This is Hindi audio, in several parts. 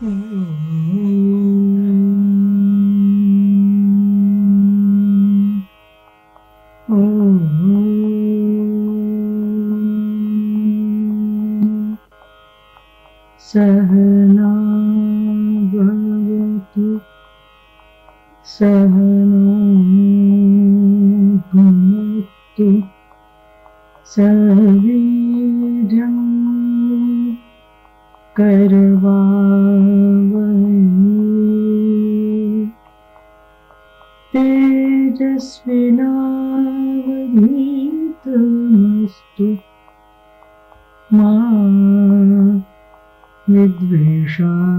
सहना भवतु सहनो भुनक्तु सवीर्यं करवावहै तेजस्विनावधीतमस्तु मा विद्वेषावहै।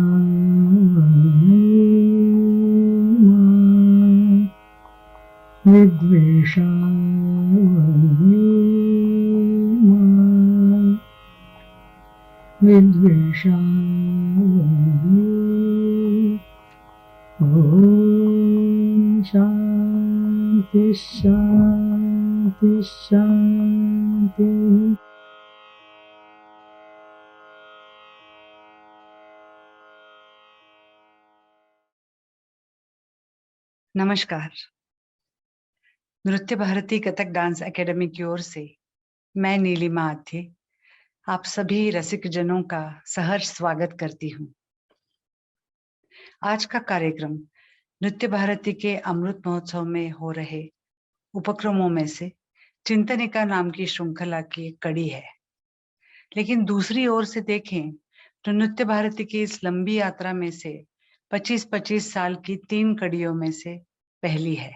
ओम शांति शांति शांति। नमस्कार। नृत्य भारती कथक डांस एकेडमी की ओर से मैं नीलिमा आथे आप सभी रसिक जनों का सहर्ष स्वागत करती हूँ। आज का कार्यक्रम नृत्य भारती के अमृत महोत्सव में हो रहे उपक्रमों में से चिंतनिका नाम की श्रृंखला की एक कड़ी है। लेकिन दूसरी ओर से देखें तो नृत्य भारती की इस लंबी यात्रा में से 25-25 साल की 3 कड़ियों में से पहली है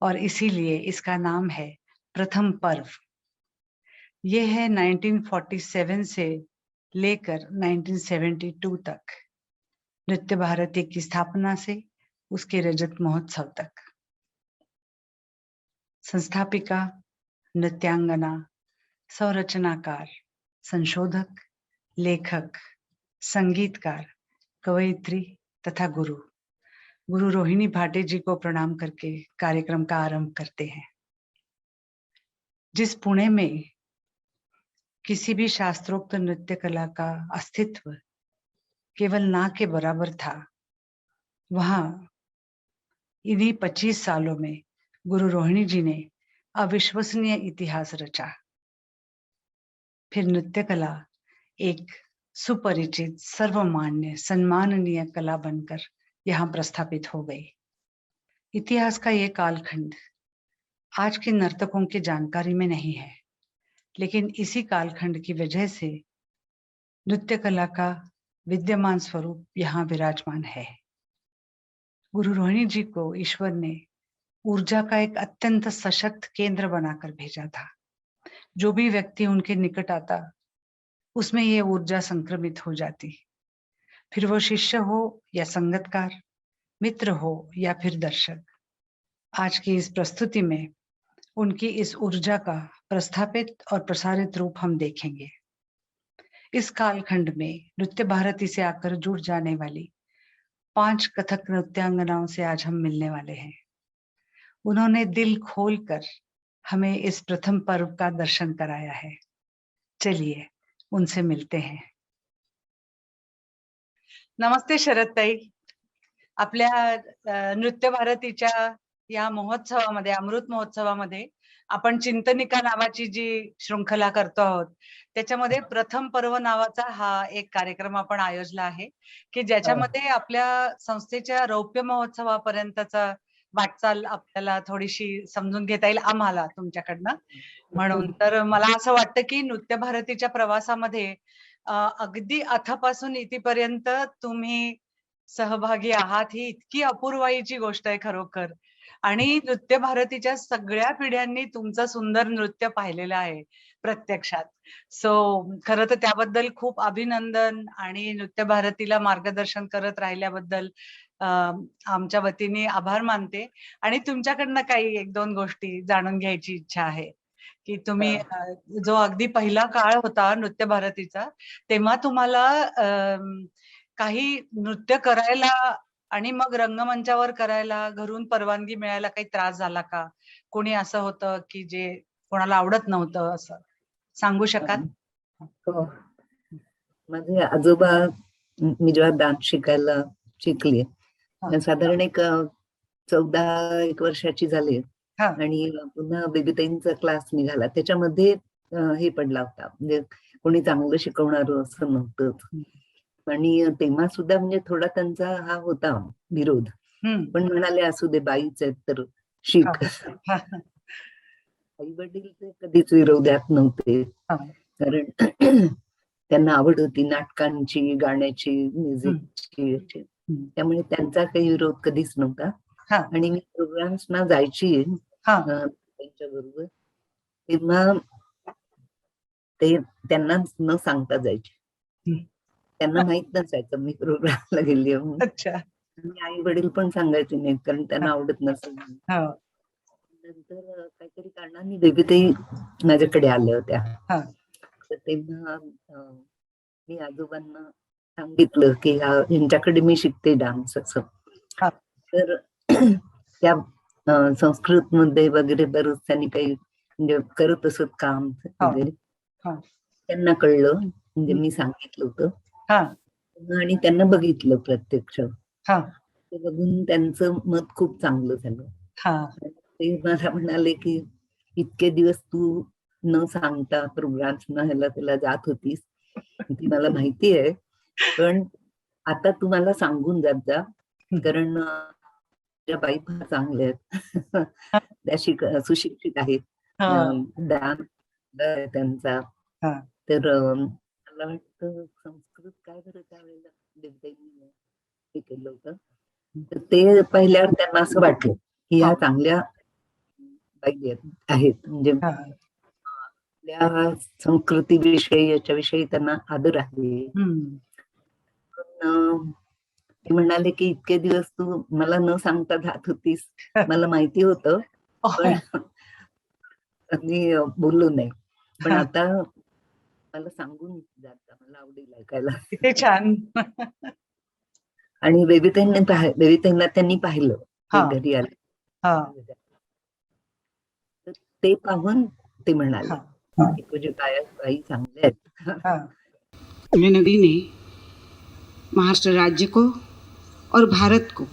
और इसीलिए इसका नाम है प्रथम पर्व। यह है 1947 से लेकर 1972 तक, नृत्य भारती की स्थापना से उसके रजत महोत्सव तक। संस्थापिका, नृत्यांगना, संरचनाकार, संशोधक, लेखक, संगीतकार, कवयित्री तथा गुरु रोहिणी भाटे जी को प्रणाम करके कार्यक्रम का आरंभ करते हैं। जिस पुणे में किसी भी शास्त्रोक्त नृत्य कला का अस्तित्व केवल ना के बराबर था, वहां इन्हीं 25 सालों में गुरु रोहिणी जी ने अविश्वसनीय इतिहास रचा। फिर नृत्य कला एक सुपरिचित, सर्वमान्य, सम्माननीय कला बनकर यहाँ प्रस्थापित हो गई। इतिहास का ये कालखंड आज के नर्तकों की जानकारी में नहीं है, लेकिन इसी कालखंड की वजह से नृत्य कला का विद्यमान स्वरूप यहाँ विराजमान है। गुरु रोहिणी जी को ईश्वर ने ऊर्जा का एक अत्यंत सशक्त केंद्र बनाकर भेजा था। जो भी व्यक्ति उनके निकट आता, उसमें ये ऊर्जा संक्रमित हो जाती। फिर वो शिष्य हो या संगतकार, मित्र हो या फिर दर्शक। आज की इस प्रस्तुति में उनकी इस ऊर्जा का प्रस्थापित और प्रसारित रूप हम देखेंगे। इस कालखंड में नृत्य भारती से आकर जुड़ जाने वाली 5 कथक नृत्यांगनाओं से आज हम मिलने वाले हैं। उन्होंने दिल खोलकर हमें इस प्रथम पर्व का दर्शन कराया है। चलिए उनसे मिलते हैं। नमस्ते शरद ताई। आपल्या नृत्य भारतीच्या या महोत्सवामध्ये, अमृत महोत्सवामध्ये आपण चिंतनिका नावाची जी शृंखला करतो आहोत, त्याच्यामध्ये प्रथम पर्व नावाचा हा एक कार्यक्रम आपण आयोजला आहे की ज्याच्यामध्ये आपल्या संस्थेच्या रौप्य महोत्सवापर्यंतचा वाटचाल आपल्याला थोडीशी समजून घेता येईल आम्हाला तुमच्याकडनं. म्हणून तर मला असं वाटतं की नृत्य भारतीच्या प्रवासामध्ये अगदी अथपासून इथपर्यंत तुम्ही सहभागी आहात, ही इतकी अपूर्वाईची गोष्ट आहे खरोखर. आणि नृत्य भारतीच्या सगळ्या पिढ्यांनी तुमचं सुंदर नृत्य पाहिलेलं आहे प्रत्यक्षात. सो खरं तर त्याबद्दल खूप अभिनंदन आणि नृत्य भारतीला मार्गदर्शन करत राहिल्याबद्दल आमच्या वतीने आभार मानते. आणि तुमच्याकडनं काही 1-2 गोष्टी जाणून घ्यायची इच्छा आहे की तुम्ही जो अगदी पहिला काळ होता नृत्य भारतीचा, तेव्हा तुम्हाला काही नृत्य करायला आणि मग रंगमंचावर करायला घरून परवानगी मिळायला काही त्रास झाला का? कोणी असं होतं की जे कोणाला आवडत नव्हतं, असं सांगू शकाल? हो, माझे आजोबा मी जेव्हा डान्स शिकायला शिकले हा. साधारण एक 14 वर्षाची झाली हा. आणि पुन्हा बेबीताईंचा क्लास निघाला. त्याच्यामध्ये हे पडला होता, म्हणजे कोणी चांगलं शिकवणार असं नव्हतं. आणि तेव्हा सुद्धा म्हणजे थोडा त्यांचा हा होता विरोध, पण म्हणाले असू दे, बाईच आहेत तर शिक. आई वडील ते कधीच विरोधात नव्हते, कारण त्यांना आवड होती नाटकांची, गाण्याची, म्युझिकची, त्यामुळे त्यांचा काही विरोध कधीच नव्हता. आणि मी प्रोग्राम्सना जायची त्यांच्या बरोबर, तेव्हा ते त्यांना न सांगता जायचे. त्यांना माहित नसायचं मी प्रोग्रामला गेली म्हणून. आणि आई वडील पण सांगायचे नाहीत, कारण त्यांना आवडत नसेल. नंतर काहीतरी कारणाने बेबीताई माझ्याकडे आल्या होत्या. तर तेव्हा मी आजोबांना सांगितलं की यांच्याकडे मी शिकते डान्स असं. तर त्या संस्कृत मध्ये वगैरे बरंच त्यांनी काही म्हणजे करत असत काम वगैरे, त्यांना कळलं, म्हणजे मी सांगितलं होतं. आणि त्यांना बघितलं प्रत्यक्ष, ते बघून त्यांचं मत खूप चांगलं झालं. ते मला म्हणाले की इतके दिवस तू न सांगता प्रोग्राम्स न ह्याला त्याला जात होतीस, ती मला माहिती आहे, पण आता तू मला सांगून जात जा, कारण त्या बाई फार चांगल्या आहेत, त्या सुशिक्षित आहेत, डान्स त्यांचा. तर मला वाटतं संस्कृत काय बरं त्यावेळेला बेबीताईंनी हे केलं होतं. तर ते पाहिल्यावर त्यांना असं वाटलं की ह्या चांगल्या बाई आहेत, म्हणजे आपल्या संस्कृतीविषयी याच्याविषयी त्यांना आदर आहे. ते म्हणाले की इतके दिवस तू मला न सांगता जात होतीस, मला माहिती होतं, पण मी बोललो नाही, पण आता मला सांगून जाता, मला आवडेल ऐकायला. किती छान. आणि बेबीताईंना त्यांनी पाहिलं, ते घरी आले, तर ते पाहून ते म्हणाले की तुझे बाई चांगले आहेत. नगरी ने महाराष्ट्र राज्य को और भारत को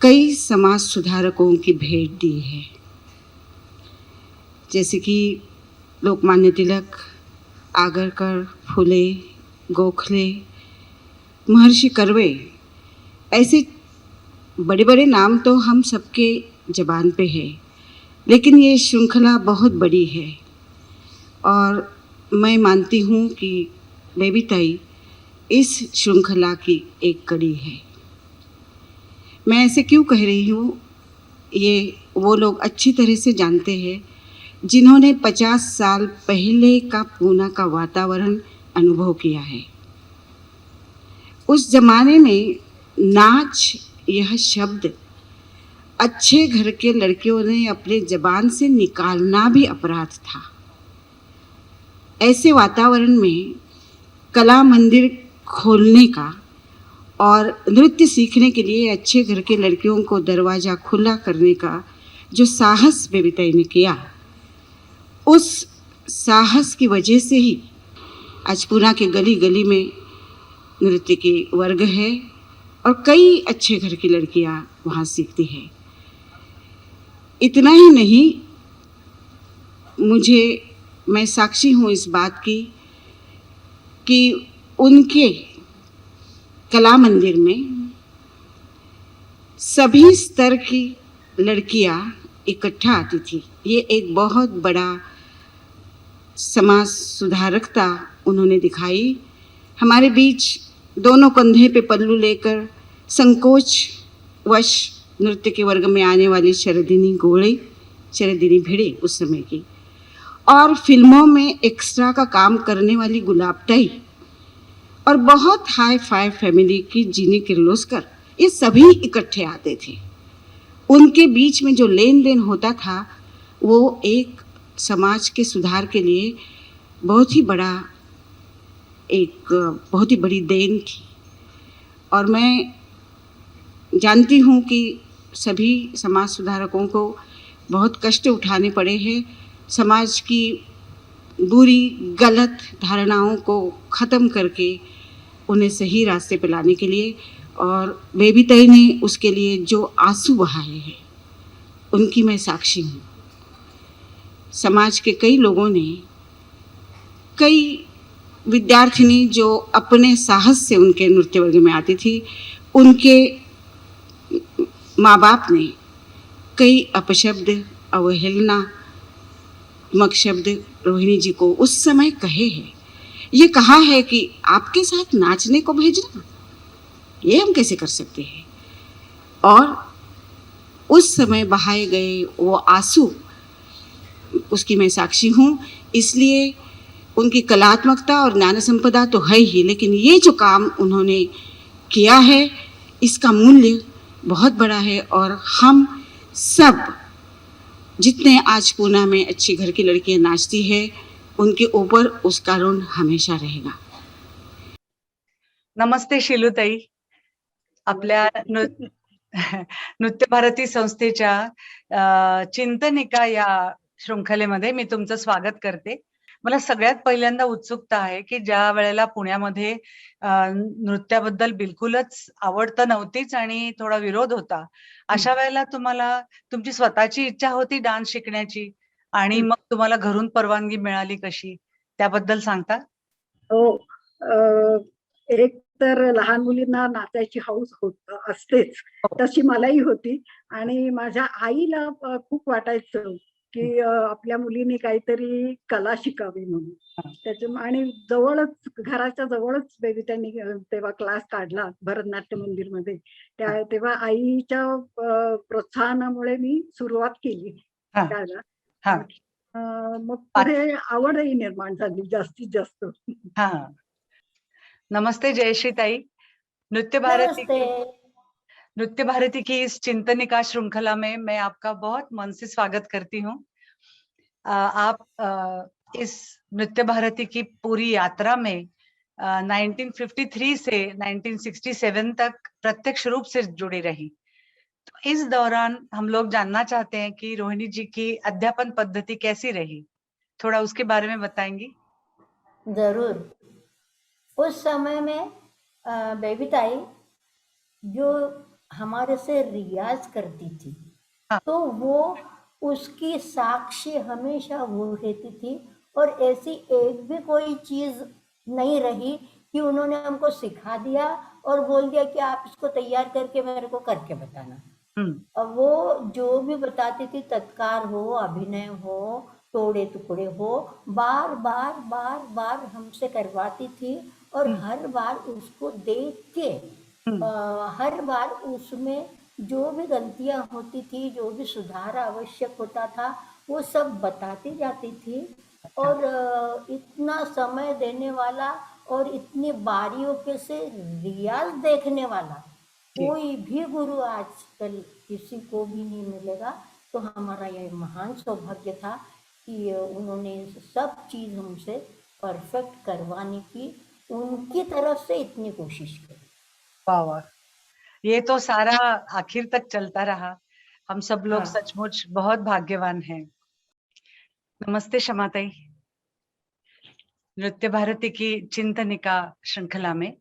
कई समाज सुधारकों की भेंट दी है, जैसे कि लोकमान्य तिलक, आगरकर, फुले, गोखले, महर्षि कर्वे, ऐसे बड़े बड़े नाम तो हम सबके ज़बान पे है, लेकिन ये श्रृंखला बहुत बड़ी है और मैं मानती हूँ कि बेबीताई इस श्रृंखला की एक कड़ी है। मैं ऐसे क्यों कह रही हूँ, ये वो लोग अच्छी तरह से जानते हैं जिन्होंने 50 साल पहले का पूना का वातावरण अनुभव किया है। उस ज़माने में नाच यह शब्द अच्छे घर के लड़कियों ने अपने ज़बान से निकालना भी अपराध था। ऐसे वातावरण में कला मंदिर खोलने का और नृत्य सीखने के लिए अच्छे घर के लड़कियों को दरवाज़ा खुला करने का जो साहस बेबीताई ने किया, उस साहस की वजह से ही आज पूना के गली गली में नृत्य के वर्ग है और कई अच्छे घर की लड़कियां वहाँ सीखती हैं। इतना ही नहीं, मैं साक्षी हूँ इस बात की कि उनके कला मंदिर में सभी स्तर की लड़कियां इकट्ठा आती थी। ये एक बहुत बड़ा समाज सुधारकता उन्होंने दिखाई। हमारे बीच दोनों कंधे पे पल्लू लेकर संकोच वश नृत्य के वर्ग में आने वाली शरदिनी भिड़े उस समय की, और फिल्मों में एक्स्ट्रा का काम करने वाली गुलाबताई, और बहुत हाई फाई फैमिली की जीनी किर्लोस्कर, ये सभी इकट्ठे आते थे। उनके बीच में जो लेन देन होता था वो एक समाज के सुधार के लिए बहुत ही बड़ी देन थी। और मैं जानती हूँ कि सभी समाज सुधारकों को बहुत कष्ट उठाने पड़े हैं समाज की बुरी गलत धारणाओं को ख़त्म करके उन्हें सही रास्ते पे लाने के लिए, और बेबीताई ने उसके लिए जो आंसू बहाए हैं उनकी मैं साक्षी हूँ। समाज के कई लोगों ने, कई विद्यार्थिनी जो अपने साहस से उनके नृत्य वर्ग में आती थी, उनके माँ बाप ने कई अपशब्द, अवहेलनात्मक शब्द रोहिणी जी को उस समय कहे हैं। ये कहा है कि आपके साथ नाचने को भेजना, ये हम कैसे कर सकते हैं। और उस समय बहाए गए वो आंसू, उसकी मैं साक्षी हूँ। इसलिए उनकी कलात्मकता और ज्ञान संपदा तो है ही, लेकिन ये जो काम उन्होंने किया है इसका मूल्य बहुत बड़ा है। और हम सब जितने आज पूना में अच्छी घर की लड़कियां नाचती है, उनके ऊपर उसका ऋण हमेशा रहेगा। नमस्ते शिलूताई, आपल्या नृत्य भारती संस्थेच्या चिंतनिका या शृंखलेमध्ये मी तुमचं स्वागत करते। मला सगळ्यात पहिल्यांदा उत्सुकता आहे की ज्या वेळेला पुण्यामध्ये नृत्याबद्दल बिलकुलच आवड तर नव्हतीच आणि थोडा विरोध होता, अशा वेळेला तुम्हाला तुमची स्वतःची इच्छा होती डान्स शिकण्याची आणि मग तुम्हाला घरून परवानगी मिळाली कशी, त्याबद्दल सांगता? हो, एक तर लहान मुलींना नाचायची हौस असतेच, तशी मलाही होती. आणि माझ्या आईला खूप वाटायचं की आपल्या मुलीने काहीतरी कला शिकावी म्हणून. आणि घराच्या जवळच बेबी त्यांनी तेव्हा क्लास काढला भरतनाट्य मंदिरमध्ये. तेव्हा आईच्या प्रोत्साहनामुळे मी सुरुवात केली शिकायला. मग पुढे आवडही निर्माण झाली जास्तीत जास्त. नमस्ते जयश्री ताई, नृत्य भारती की इस चिंतनिका श्रृंखला में मैं आपका बहुत मन से स्वागत करती हूँ। आप इस नृत्य भारती की पूरी यात्रा में 1953 से 1967 तक प्रत्यक्ष रूप से जुड़ी रही। तो इस दौरान हम लोग जानना चाहते हैं कि रोहिणी जी की अध्यापन पद्धति कैसी रही, थोड़ा उसके बारे में बताएंगी? जरूर। उस समय में बेबीताई जो हमारे से रियाज करती थी, तो वो उसकी साक्षी हमेशा वो रहती थी। और ऐसी एक भी कोई चीज नहीं रही कि उन्होंने हमको सिखा दिया और बोल दिया कि आप इसको तैयार करके मेरे को करके बताना। अब वो जो भी बताती थी, तत्कार हो, अभिनय हो, तोड़े टुकड़े हो, बार बार बार बार हमसे करवाती थी। और हर बार उसको देख के हर बार उसमें जो भी गलतियां होती थी, जो भी सुधार आवश्यक होता था, वो सब बताती जाती थी। और इतना समय देने वाला और इतनी बारीकियों से रियाज देखने वाला कोई भी गुरु आजकल किसी को भी नहीं मिलेगा। तो हमारा यह महान सौभाग्य था कि उन्होंने सब चीज हमसे परफेक्ट करवाने की उनकी तरफ से इतनी कोशिश की। वाह, ये तो सारा आखिर तक चलता रहा। हम सब लोग सचमुच बहुत भाग्यवान हैं। नमस्ते शमाताई, नृत्य भारती की चिंतनिका श्रृंखला में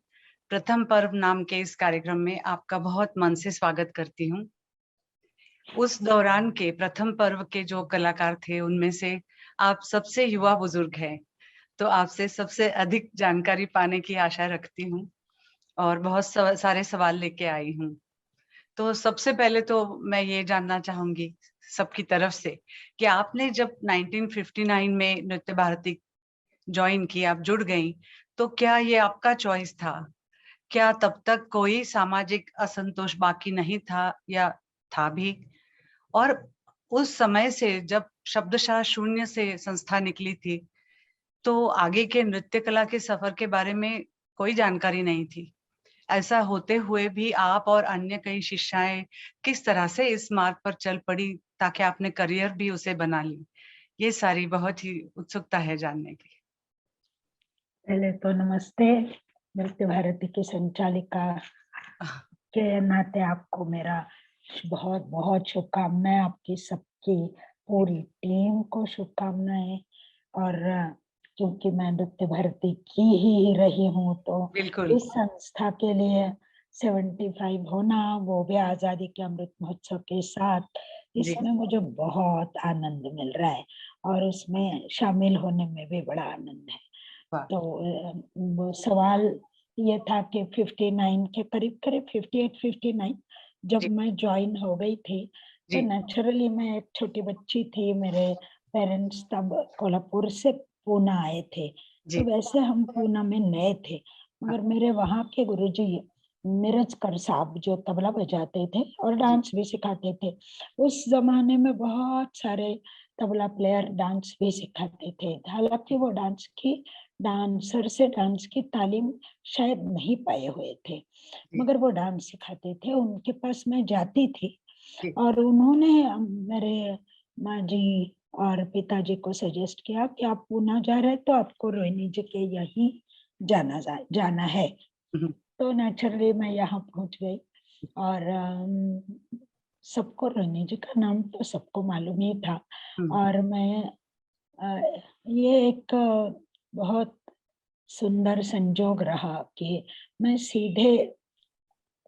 प्रथम पर्व नाम के इस कार्यक्रम में आपका बहुत मन से स्वागत करती हूँ। उस दौरान के प्रथम पर्व के जो कलाकार थे, उनमें से आप सबसे युवा बुजुर्ग हैं, तो आपसे सबसे अधिक जानकारी पाने की आशा रखती हूँ और बहुत सारे सवाल लेके आई हूँ। तो सबसे पहले तो मैं ये जानना चाहूंगी सबकी तरफ से कि आपने जब 1959 में नृत्य भारती ज्वाइन की, आप जुड़ गई, तो क्या ये आपका चॉइस था? क्या तब तक कोई सामाजिक असंतोष बाकी नहीं था या था भी? और उस समय से जब शब्दशः शून्य से संस्था निकली थी, तो आगे के नृत्य कला के सफर के बारे में कोई जानकारी नहीं थी। ऐसा होते हुए भी आप और अन्य कई शिष्याएं किस तरह से इस मार्ग पर चल पड़ी ताकि आपने करियर भी उसे बना ली? ये सारी बहुत ही उत्सुकता है जानने की। पहले तो नमस्ते, नृत्य भारती की संचालिका के नाते आपको मेरा बहुत बहुत शुभकामनाएं, आपकी सबकी पूरी टीम को शुभकामनाएं। और क्योंकि मैं नृत्य भारती की ही रही हूँ, तो बिल्कुल। इस संस्था के लिए 75 होना, वो भी आजादी के अमृत महोत्सव के साथ, जी। इसमें मुझे बहुत आनंद मिल रहा है और उसमें शामिल होने में भी बड़ा आनंद है। वाह! तो वो सवाल ये था कि 59 के करीब-करीब 58-59 जब जी। मैं जॉइन हो गई थी, तो जी। नेचुरली मैं एक छोटी बच्ची थी, मेरे पेरेंट्स तब कोल्हापुर से पूना आए थे, जी। तो वैसे हम पूना में नए थे, मगर मेरे वहाँ के गुरुजी मिरजकर साहब जो तबला बजाते थे और डांस भी सिखाते थे, उस ज़माने में बहुत सारे तबला प्लेयर डांस भी सिखाते थे। हालाँकि वो डांसर से डांस की तालीम शायद नहीं पाए हुए थे, जी। मगर वो डांस सिखाते थे, उनके पास मैं जाती थी जी। और उन्होंने मेरे माँ जी और पिताजी को सजेस्ट किया कि आप पूना जा रहे हैं तो आपको रोहिणी जी के यहीं जाना है। हुँ। तो नेचुरली मैं यहाँ पहुँच गई और सबको रोहिणी जी का नाम तो सबको मालूम ही था हुँ। और मैं ये एक बहुत सुंदर संजोग रहा कि मैं सीधे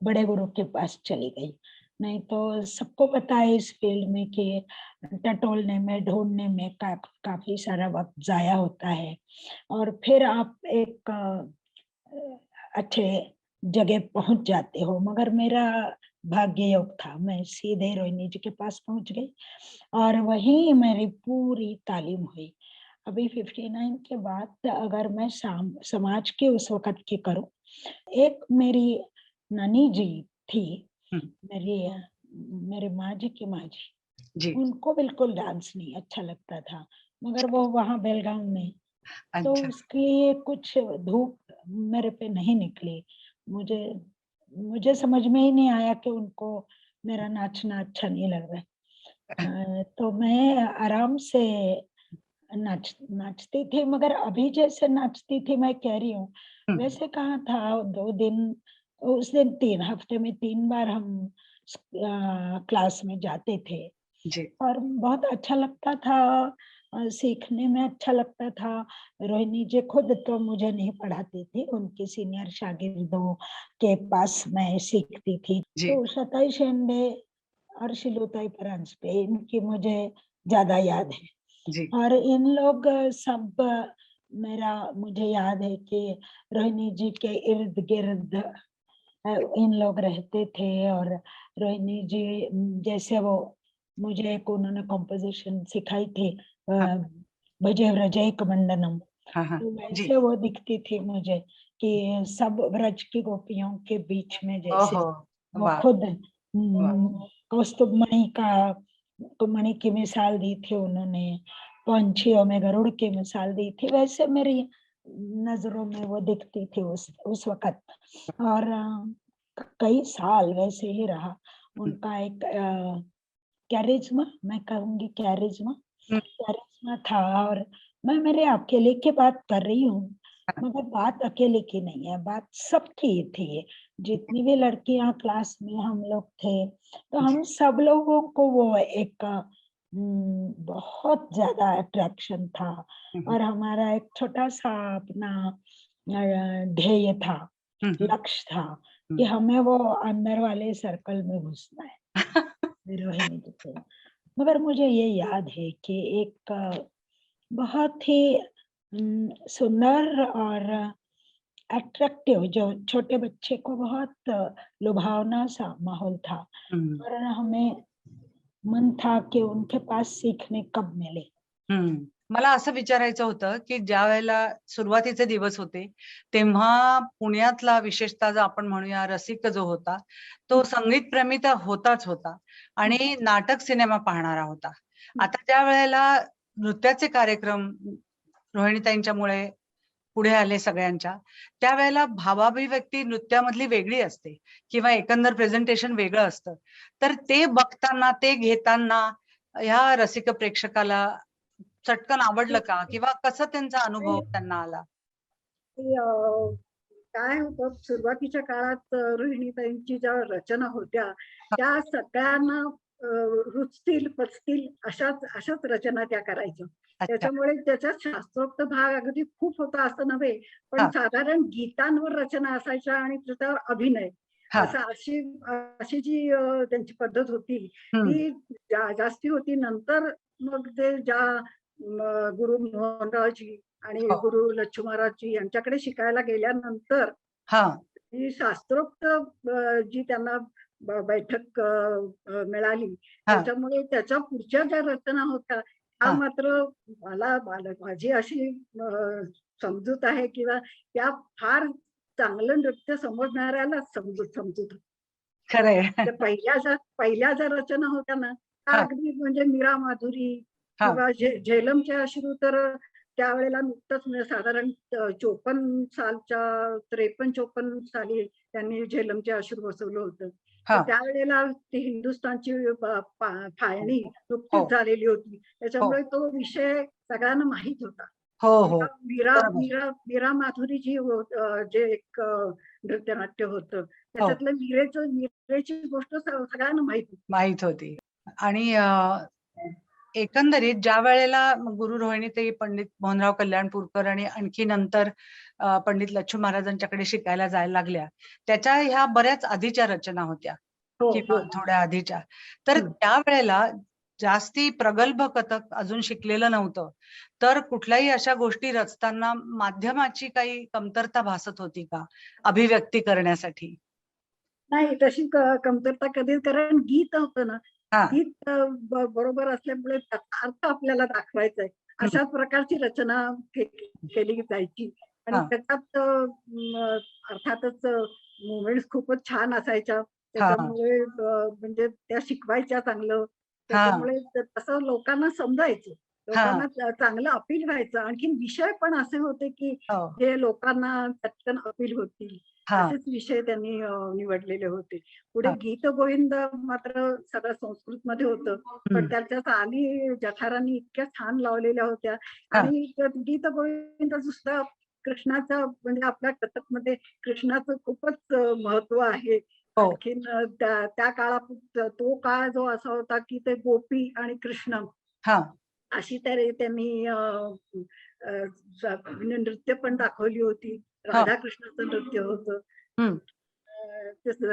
बड़े गुरु के पास चली गई। नहीं तो सबको पता है इस फील्ड में कि टटोलने में, ढूँढने में काफ़ी सारा वक़्त ज़ाया होता है और फिर आप एक अच्छे जगह पहुँच जाते हो, मगर मेरा भाग्य योग था, मैं सीधे रोहिणी जी के पास पहुँच गई और वहीं मेरी पूरी तालीम हुई। अभी 59 के बाद अगर मैं समाज की उस वक़्त की करूँ, एक मेरी नानी जी थी, हुँ। मेरी मेरे माँ जी की माँ जी, जी। उनको बिल्कुल डांस नहीं अच्छा लगता था, मगर वो वहाँ बेलगाम में, तो अच्छा। उसके लिए कुछ धूप मेरे पे नहीं निकली। मुझे मुझे समझ में ही नहीं आया कि उनको मेरा नाचना अच्छा नहीं लग रहा है। तो मैं आराम से नाचती थी मगर अभी जैसे नाचती थी मैं कह रही हूँ, हुँ। वैसे कहाँ था 2 दिन उस दिन 3 हफ्ते में 3 बार हम क्लास में जाते थे जी। और बहुत अच्छा लगता था सीखने में अच्छा लगता था। रोहिणी जी खुद तो मुझे नहीं पढ़ाती थी, उनकी सीनियर शागिर्दों के पास मैं सीखती थी। जी। तो उषाताई शेंडे और शिलुताई परांजपे इनकी मुझे ज़्यादा याद है। जी। और इन लोग सब मेरा मुझे याद है कि रोहिणी जी के इर्द-गिर्द इन लोग रहते थे और रोहिणी जी जैसे वो मुझे एक उन्होंने कॉम्पोज़िशन सिखाई थी हाँ। भजे व्रजैक वंदनम, हाँ, हाँ। तो जी। वैसे वो दिखती थी मुझे कि सब व्रज की गोपियों के बीच में जैसे ओहो! वो वाह! खुद वाह! कौस्तुभमणि की मिसाल दी थी उन्होंने, पंछियों में गरुड़ की मिसाल दी थी, वैसे मेरी नज़रों में वो दिखती थी उस वक़्त और कई साल वैसे ही रहा। हुँ। उनका एक कैरिज़्मा मैं कहूँगी कैरिज़्मा हुँ। कैरिज़्मा था और मैं मेरे अकेले की बात कर रही हूँ, हाँ। मगर बात अकेले की नहीं है, बात सबकी थी। जितनी भी लड़कियाँ क्लास में हम लोग थे, तो जी। हम सब लोगों को वो एक बहुत ज़्यादा अट्रैक्शन था हुँ, हुँ। और हमारा एक छोटा-सा अपना ध्येय था, हुँ, हुँ। लक्ष्य था हुँ। कि हमें वो अंदर वाले सर्कल में घुसना है, रोहिणी जी के। मगर मुझे ये याद है कि एक बहुत ही सुंदर और अट्रैक्टिव जो छोटे बच्चे को बहुत लुभावना सा माहौल था हं, और हमें मन था की उनके पास सीखने कब मिले. हं. मला असं विचारायचं होतं, की ज्यावेळेला सुरुवातीचे दिवस होते, तेव्हा पुण्यातला विशेषतः जर आपण म्हणूया रसिक जो होता, तो संगीतप्रेमी तर होताच होता आणि नाटक सिनेमा पाहणारा होता. आता त्यावेळेला नृत्याचे कार्यक्रम रोहिणीताईंच्यामुळे पुढे आले सगळ्यांच्या, त्यावेळेला भावाभिव्यक्ती नृत्यामधली वेगळी असते किंवा एकंदर प्रेझेंटेशन वेगळं असतं. तर ते बघताना, ते घेताना ह्या रसिक प्रेक्षकाला चटकन आवडलं का? किंवा कसा त्यांचा अनुभव त्यांना आला? की काय होतं सुरुवातीच्या काळात रोहिणीताईंची ज्या रचना होत्या, त्या सगळ्यांना रुचतील पचतील अशाच रचना त्या करायच्या. त्याच्यामुळे त्याच्यात शास्त्रोक्त भाग अगदी खूप होता असं नव्हे, पण साधारण गीतांवर रचना असायच्या आणि त्याच्यावर अभिनय अशी जी त्यांची पद्धत होती ती जास्ती होती. नंतर मग ते ज्या गुरु मोहनरावजी आणि गुरु लच्छूमहाराजजी यांच्याकडे शिकायला गेल्यानंतर ही शास्त्रोक्त जी त्यांना बैठक मिळाली, त्याच्यामुळे त्याच्या पुढच्या ज्या रचना होत्या त्या मात्र माझी अशी समजूत आहे किंवा त्या फार चांगलं नृत्य समजणाऱ्यालाच समजूत खरंय. पहिल्या ज्या रचना होत्या ना त्या अगदी म्हणजे मीरा माधुरी किंवा झेलमचे अश्रू तर त्यावेळेला नुकतंच साधारण 54 सालच्या 53-54 साली त्यांनी झेलमचे अश्रू बसवलं होतं. त्यावेळेला ती हिंदुस्थानची फाळणी नुकतीच झालेली होती, त्याच्यामुळे तो विषय सगळ्यांना माहित होता. मीरा माधुरीजी जे एक नृत्यनाट्य होतं त्याच्यातलं मीरेची गोष्ट सगळ्यांना माहित होती. आणि एकंदरीत ज्या वेळेला गुरु रोहिणीताई पंडित मोहनराव कल्याणपूरकर आणि आणखी नंतर पंडित लच्छू महाराजांच्याकडे शिकायला जायला लागल्या, त्याच्या ह्या बऱ्याच आधीच्या रचना होत्या किंवा थोड्या आधीच्या. तर त्यावेळेला जास्ती प्रगल्भ कथक अजून शिकलेलं नव्हतं, तर कुठल्याही अशा गोष्टी रचताना माध्यमाची काही कमतरता भासत होती का अभिव्यक्ती करण्यासाठी? नाही, तशी कमतरता कधीच, कारण गीत होतं ना, गीत बरोबर असल्यामुळे त्याचा अर्थ आपल्याला दाखवायचा आहे अशा प्रकारची रचना केली जायची. आणि त्याच्यात अर्थातच मुवमेंट्स खूपच छान असायच्या, त्याच्यामुळे म्हणजे त्या शिकवायच्या चांगलं, त्याच्यामुळे तसं लोकांना समजायचं, लोकांना चांगलं अपील व्हायचं. आणखीन विषय पण असे होते की जे लोकांना पटकन अपील होतील असेच विषय त्यांनी निवडलेले होते. पुढे गीत गोविंद मात्र सगळं संस्कृत मध्ये होतं, पण त्याच्या चाली जठारांनी इतक्या छान लावलेल्या होत्या. आणि गीत गोविंद सुद्धा कृष्णाचं, म्हणजे आपल्या कथक मध्ये कृष्णाचं खूपच महत्व आहे. आणखीन त्या काळात तो काळ जो असा होता की ते गोपी आणि कृष्ण अशी तरी त्यांनी नृत्य पण दाखवली होती. राधाकृष्णाचं नृत्य होतं.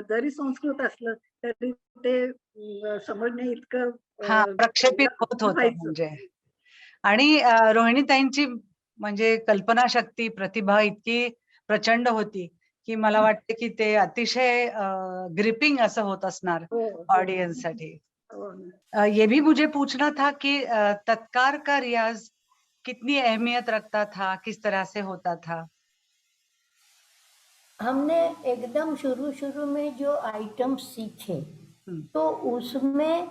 जरी संस्कृत असलं तरी ते समजणे इतकं प्रक्षेपित होत होतं म्हणजे. आणि रोहिणीताईंची म्हणजे कल्पनाशक्ती, प्रतिभा इतकी प्रचंड होती की मला वाटते की ते अतिशय ग्रिपिंग असं होत असणार ऑडियन्स साठी. ये भी मुझे पूछना था कि तत्कार का रियाज कितनी अहमियत रखता था, किस तरह से होता था? हमने एकदम शुरू में जो आइटम सीखे तो उसमें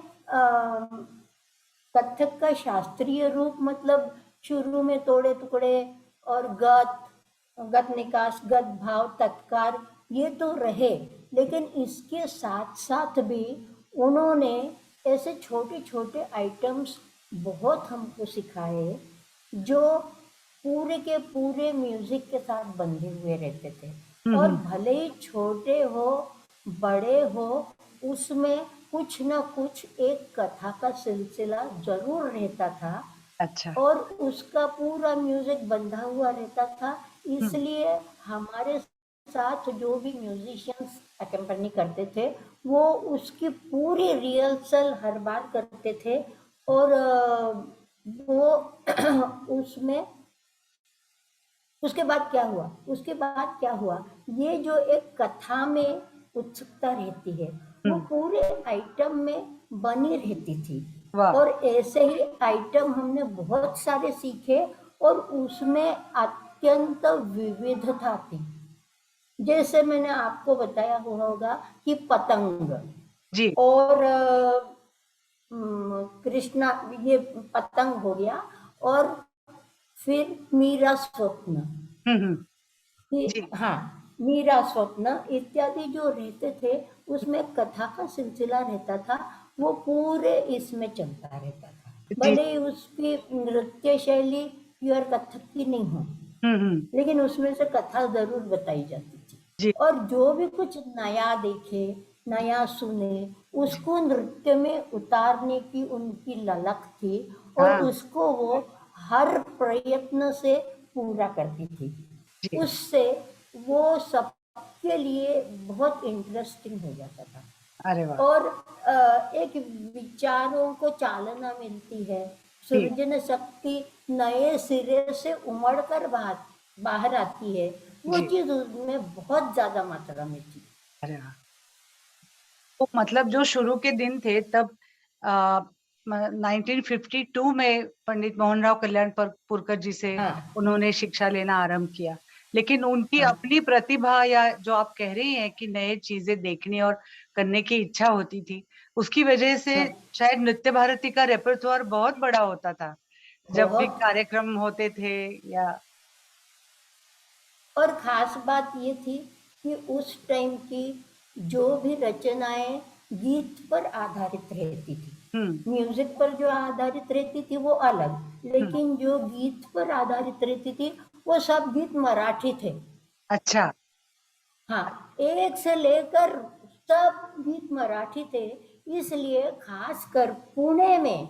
कथक का शास्त्रीय रूप, मतलब शुरू में तोड़े टुकड़े और गत निकास, गत भाव, तत्कार, ये तो रहे, लेकिन इसके साथ साथ भी उन्होंने ऐसे छोटे छोटे आइटम्स बहुत हमको सिखाए जो पूरे के पूरे म्यूजिक के साथ बंधे हुए रहते थे। और भले ही छोटे हो बड़े हो, उसमें कुछ ना कुछ एक कथा का सिलसिला जरूर रहता था। अच्छा। और उसका पूरा म्यूजिक बंधा हुआ रहता था, इसलिए हमारे साथ जो भी म्यूजिशियंस अकम्पनी करते थे वो उसकी पूरी रिहर्सल हर बार करते थे। और वो उसमें उसके बाद क्या हुआ, ये जो एक कथा में उत्सुकता रहती है वो पूरे आइटम में बनी रहती थी। और ऐसे ही आइटम हमने बहुत सारे सीखे और उसमें अत्यंत विविधता थी। जैसे मैंने आपको बताया हुआ होगा कि पतंग जी, और कृष्णा, ये पतंग हो गया, और फिर मीरा स्वप्न, मीरा स्वप्न इत्यादि जो रहते थे उसमें कथा का सिलसिला रहता था, वो पूरे इसमें चलता रहता था। भले ही उसकी नृत्य शैली प्योर कथक की नहीं हो, लेकिन उसमें से कथा जरूर बताई जाती थी। और जो भी कुछ नया देखे, नया सुने, उसको नृत्य में उतारने की उनकी ललक थी और हाँ। उसको वो हर प्रयत्न से पूरा करती थी। जी। उससे वो सबके लिए बहुत इंटरेस्टिंग हो जाता था। अरे वाह। और एक विचारों को चालना मिलती है, सृजन शक्ति नए सिरे से उमड़ कर बाहर आती है, वो जी। चीज उसमें बहुत ज्यादा मात्रा में थी। अरे वाह। तो मतलब जो शुरू के दिन थे तब 1952 में पंडित मोहनराव कल्याणपुरकर जी से हाँ। उन्होंने शिक्षा लेना आरंभ किया, लेकिन उनकी हाँ। अपनी प्रतिभा या जो आप कह रही हैं कि नए चीजें देखने और करने की इच्छा होती थी, उसकी वजह से हाँ। शायद नृत्य भारती का रेpertoire बहुत बड़ा होता था जब भी बहुत। कार्यक्रम होते थे या। और खास बात ये थी कि उस टाइम की जो भी रचनाएं गीत पर आधारित रहती थी, म्यूजिक पर जो आधारित रहती थी वो अलग, लेकिन जो गीत पर आधारित रहती थी वो सब गीत मराठी थे। अच्छा। हाँ, एक से लेकर सब गीत मराठी थे, इसलिए खासकर पुणे में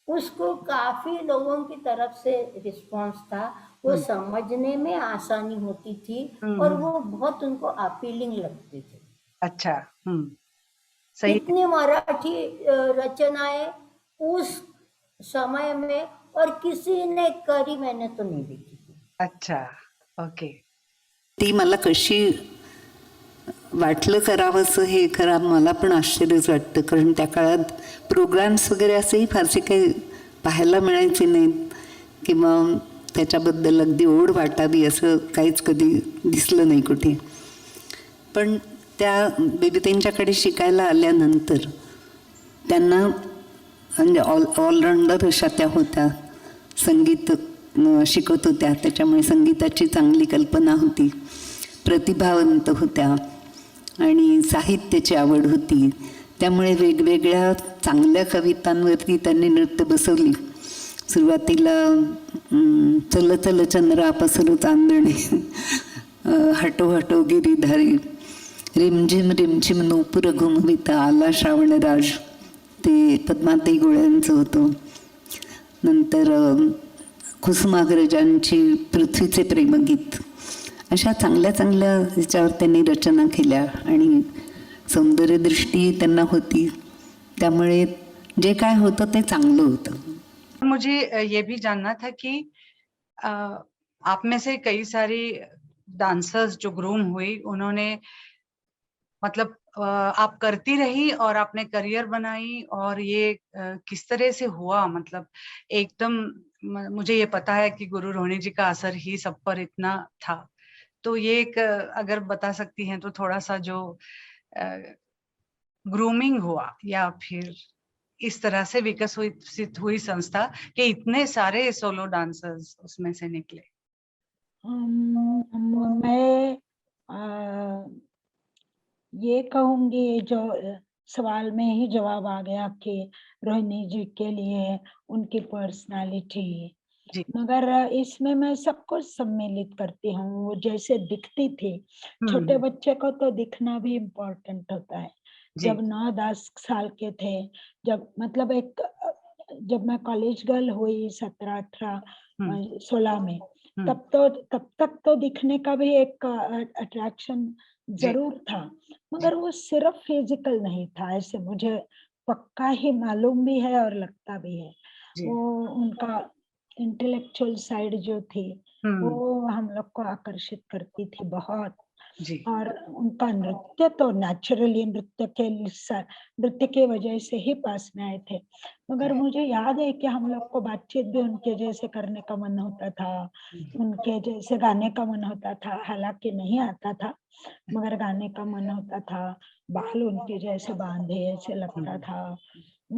उसको काफी लोगों की तरफ से रिस्पांस था, वो समझने में आसानी होती थी और वो बहुत उनको अपीलिंग लगते थे। अच्छा। सही। इतनी मराठी रचनाएं उस समय में और किसी ने करी मैंने तो नहीं देखी थी। अच्छा, ओके। ती मला कशी वाटलं करावंसं हे खरं मला पण आश्चर्यच वाटतं, कारण त्या काळात प्रोग्राम्स वगैरे असेही फारसे काही पाहायला मिळायचे नाहीत किंवा त्याच्याबद्दल अगदी ओढ वाटावी असं काहीच कधी दिसलं नाही कुठे. पण त्या बेबीताईंच्याकडे शिकायला आल्यानंतर त्यांना म्हणजे ऑलराऊंडर अशा त्या होत्या, संगीत शिकत होत्या, त्याच्यामुळे संगीताची चांगली कल्पना होती, प्रतिभावंत होत्या आणि साहित्याची आवड होती, त्यामुळे वेगवेगळ्या चांगल्या कवितांवरती त्यांनी नृत्य बसवली. सुरुवातीला चल चल चंद्रा पसरू चांदणे, हटो हटो गिरीधारी, रिमझिम रिमझिम नूपुर घुमविता आला श्रावणराज, ते पद्माताई गोळ्यांचं होतं. नंतर कुसुमाग्रजांची पृथ्वीचे प्रेमगीत, अशा चांगल्या चांगल्या ह्याच्यावर त्यांनी रचना केल्या आणि सौंदर्यदृष्टी त्यांना होती, त्यामुळे जे काय होतं ते चांगलं होतं. मुझे ये भी जानना था कि आप में से कई सारी डांसर्स जो ग्रूम हुई, उन्होंने मतलब आप करती रही और आपने करियर बनाई, और ये किस तरह से हुआ? मतलब एकदम मुझे ये पता है कि गुरु रोहिणी जी का असर ही सब पर इतना था, तो ये एक अगर बता सकती हैं तो थोड़ा सा जो ग्रूमिंग हुआ या फिर इस तरह से विकसित हुई संस्था कि इतने सारे सोलो डांसर्स उसमें से निकले। मैं ये कहूंगी, जो सवाल में ही जवाब आ गया कि रोहिणी जी के लिए उनकी पर्सनालिटी, मगर इसमें मैं सब कुछ सम्मिलित करती हूँ। वो जैसे दिखती थी, छोटे बच्चे को तो दिखना भी इम्पोर्टेंट होता है। जब 9-10 साल के थे, जब मतलब जब मैं कॉलेज गर्ल हुई 17-18-16 में, तब तक तो दिखने का भी एक अट्रैक्शन जरूर था, मगर वो सिर्फ फिजिकल नहीं था, ऐसे मुझे पक्का ही मालूम भी है और लगता भी है। वो उनका इंटेलेक्चुअल साइड जो थी, वो हम लोग को आकर्षित करती थी बहुत। और उनका नृत्य तो नेचुरली नृत्य के वजह से ही पास में आए थे, मगर मुझे याद है कि हम लोग को बातचीत भी उनके जैसे करने का मन होता था, उनके जैसे गाने का मन होता था, हालांकि नहीं आता था, मगर गाने का मन होता था, बाल उनके जैसे बांधे ऐसे लगता था।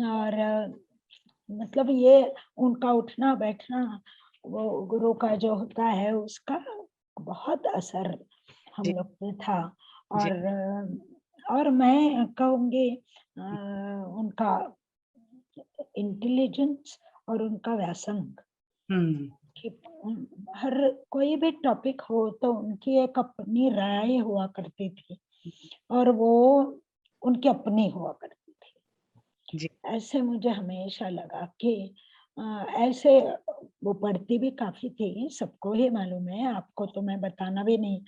और मतलब ये उनका उठना बैठना, वो गुरु का जो होता है उसका बहुत असर हम लोग पे था। और मैं कहूँगी उनका इंटेलिजेंस और उनका व्यासंग, कि हर कोई भी टॉपिक हो तो उनकी एक अपनी राय हुआ करती थी, और वो उनकी अपनी हुआ करती थी। जी ऐसे मुझे हमेशा लगा कि ऐसे वो पढ़ती भी काफ़ी थी, सबको ही मालूम है, आपको तो मैं बताना भी नहीं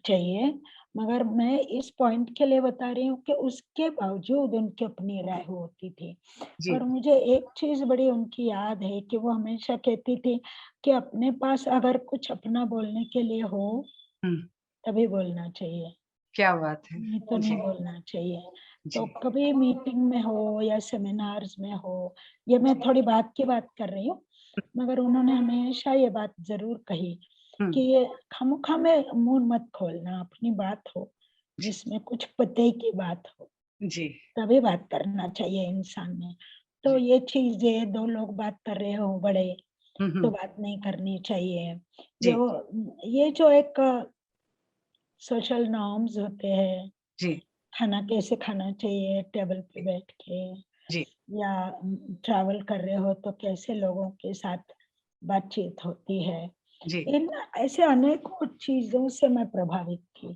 चाहिए। मगर मैं इस पॉइंट के लिए बता रही हूँ कि उसके बावजूद उनकी अपनी राय होती थी। जी और मुझे एक चीज़ बड़ी उनकी याद है कि वो हमेशा कहती थी कि अपने पास अगर कुछ अपना बोलने के लिए हो, हम्म, तभी बोलना चाहिए। क्या बात है। नहीं तो नहीं जी बोलना चाहिए। तो जी कभी मीटिंग में हो या सेमिनार्स में हो, ये मैं थोड़ी बात की बात कर रही हूँ, मगर उन्होंने हमेशा ये बात ज़रूर कही कि हम्म, ये खामख़ा में मुँह मत खोलना, अपनी बात हो, जी जिसमें कुछ पते की बात हो, जी तभी बात करना चाहिए इंसान ने। तो जी ये चीज़ें 2 लोग बात कर रहे हो बड़े, तो हम्म, बात नहीं करनी चाहिए। जी ये जो एक सोशल नॉर्म्स होते हैं, जी खाना कैसे खाना चाहिए टेबल पे बैठ के जी या ट्रैवल कर रहे हो तो कैसे लोगों के साथ बातचीत होती है। जी इन ऐसे अनेकों चीज़ों से मैं प्रभावित थी।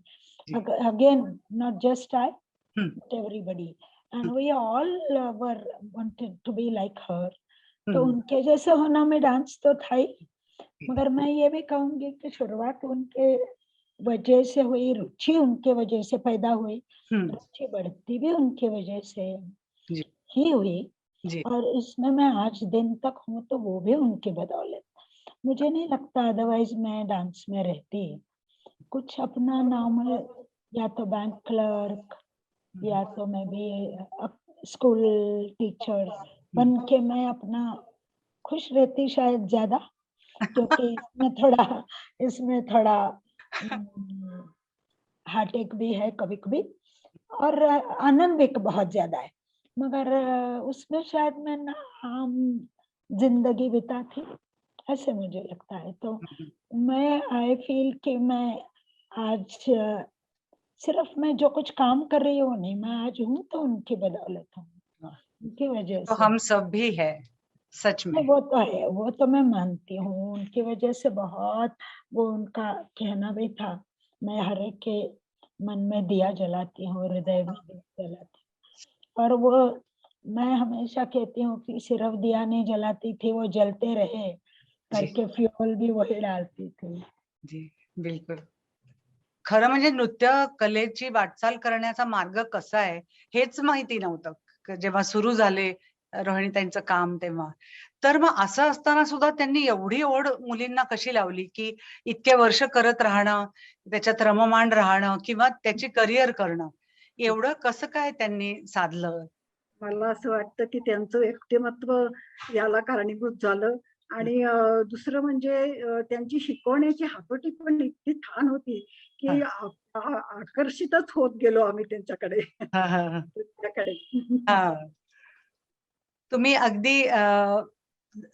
जी again not just I hmm, but everybody and hmm, we all were wanted to be like her. तो हम्म, उनके जैसे होना में डांस तो था ही, मगर मैं ये भी कहूँगी कि शुरुआत उनके वजह से हुई, रुचि उनके वजह से पैदा हुई, हम्म, रुचि बढ़ती भी उनकी वजह से जी ही हुई जी और इसमें मैं आज दिन तक हूँ तो वो भी उनकी बदौलत। मुझे नहीं लगता अदरवाइज़ मैं डांस में रहती। कुछ अपना नॉर्मल या तो बैंक क्लर्क हम्म, या तो मैं भी स्कूल टीचर हम्म, बन के मैं अपना खुश रहती शायद ज़्यादा क्योंकि इसमें थोड़ा हेडेक भी है कभी-कभी और आनंद भी बहुत ज़्यादा है। मगर उसमें शायद मैं ना आम ज़िंदगी बिताती, ऐसे मुझे लगता है। तो हम्म, मैं आई फ़ील कि मैं आज सिर्फ़ मैं जो कुछ काम कर रही हूँ नहीं, मैं आज हूँ तो उनकी बदौलत हूँ, हाँ, उनकी वजह तो से हम हूँ। सब भी है सच में। नहीं, वो तो है, वो तो मैं मानती हूँ, उनकी वजह से बहुत वो उनका कहना भी था, मैं हर एक के मन में दिया जलाती हूँ, हृदय में दिया जलाती हूँ। और वो मैं हमेशा कहती हूँ कि सिर्फ़ दिया नहीं जलाती थी, वो जलते रहे जी करके फ्यूल भी वही डालती थी। जी बिलकुल. खरं म्हणजे नृत्य कलेची वाटचाल करण्याचा मार्ग कसा आहे हेच माहिती नव्हतं जेव्हा सुरू झाले रोहिणीताईंचं काम तेव्हा. तर मग असं असताना सुद्धा त्यांनी एवढी ओढ मुलींना कशी लावली की इतके वर्ष करत राहणं, त्याच्यात रममाण राहणं किंवा त्याची करिअर करणं एवढं कसं काय त्यांनी साधलं? मला असं वाटतं, की त्यांचं व्यक्तिमत्व याला कारणीभूत झालं आणि दुसरं म्हणजे त्यांची शिकवण्याची हातोटी पण इतकी छान होती, हां. की आकर्षितच होत गेलो आम्ही त्यांच्याकडे. हां, हां, हां. त्याकडे. हां. तुम्ही अगदी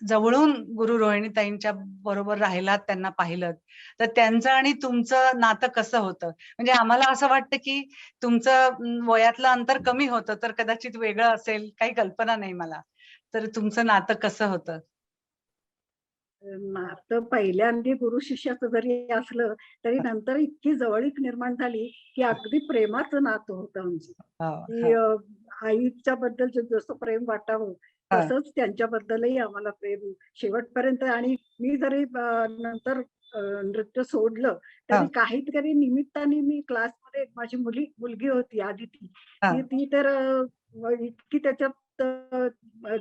जवळून गुरु रोहिणीताईंच्या बरोबर राहिलात, त्यांना पाहिलत. तर त्यांचं आणि तुमचं नातं कसं होतं? म्हणजे आम्हाला असं वाटतं, की तुमचं वयातलं अंतर कमी होतं, तर कदाचित वेगळं असेल, काही कल्पना नाही मला. तर तुमचं नातं कसं होतं? नातं पहिल्यांदा गुरु शिष्याचं जरी असलं, तरी नंतर इतकी जवळीक निर्माण झाली, की अगदी प्रेमाचं नातं होतं आमचं. हो, की हो. आईच्या बद्दल जसं प्रेम वाटावं, हां, तसंच त्यांच्याबद्दलही आम्हाला प्रेम शेवटपर्यंत आणि मी जरी नंतर नृत्य सोडलं, तरी हां, काहीतरी निमित्ताने मी क्लासमध्ये माझी मुलगी होती आदिती. ती हां, ती तर इतकी त्याच्यात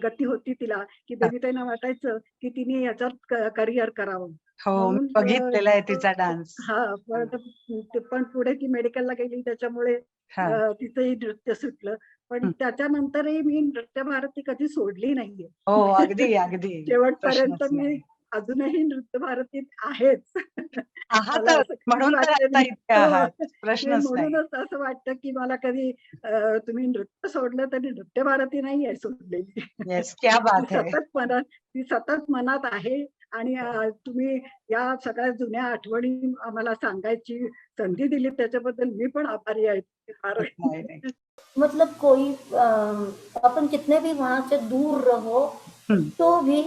गती होती तिला, की हां. बेबीताईंना वाटायचं, की तिने याच्यात करियर करावं. हो, मी म्हणून बघितलेला आहे तिचा डान्स. हां, पण ते पण पुढे ती मेडिकलला गेली त्याच्यामुळे हां. तिचंही नृत्य सुटलं. पण हं. त्याच्यानंतरही मी नृत्य भारती कधी सोडली नाहीये. हो, अगदी, अगदी. शेवटपर्यंत प्रश्नच मी नाही. अजूनही नृत्य भारतीत आहेच. मला आहातच, असं कधीच म्हणून तर वाटलं आता नाही इथे हो, आहात. की प्रश्नच नाही. म्हणूनच असं वाटतं, की मला कधी तुम्ही नृत्य सोडलं तरी नृत्य भारती नाहीये सोडलेली. येस, क्या बात है! ती सतत मनात आहे आणि तुम्ही या सगळ्या जुन्या आठवणी आम्हाला सांगायची संधी दिली त्याच्याबद्दल मी पण आभारी आहे. फार नाही, नाही. मतलब कोई अपन कितने भी वहां से दूर रहो हं. तो भी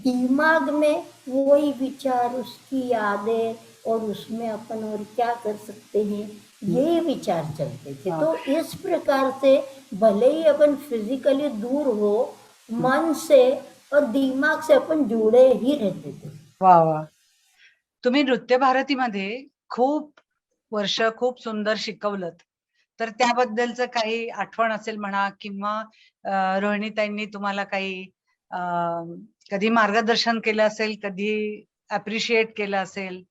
दिमाग में वही विचार उसकी यादें और उसमें अपन और क्या कर सकते हैं यही विचार चलते थे। हाँ। तो इस प्रकार से भले ही अपन फिजिकली दूर हो, मन से और दिमाग से अपन जुड़े ही रहते थे। वा वा, तुम्ही नृत्य भारतीमध्ये खूप वर्ष खूप सुंदर शिकवलत, तर त्याबद्दलचं काही आठवण असेल म्हणा, किंवा रोहिणीताईंनी तुम्हाला काही कधी मार्गदर्शन केलं असेल, कधी अप्रिशिएट केलं असेल,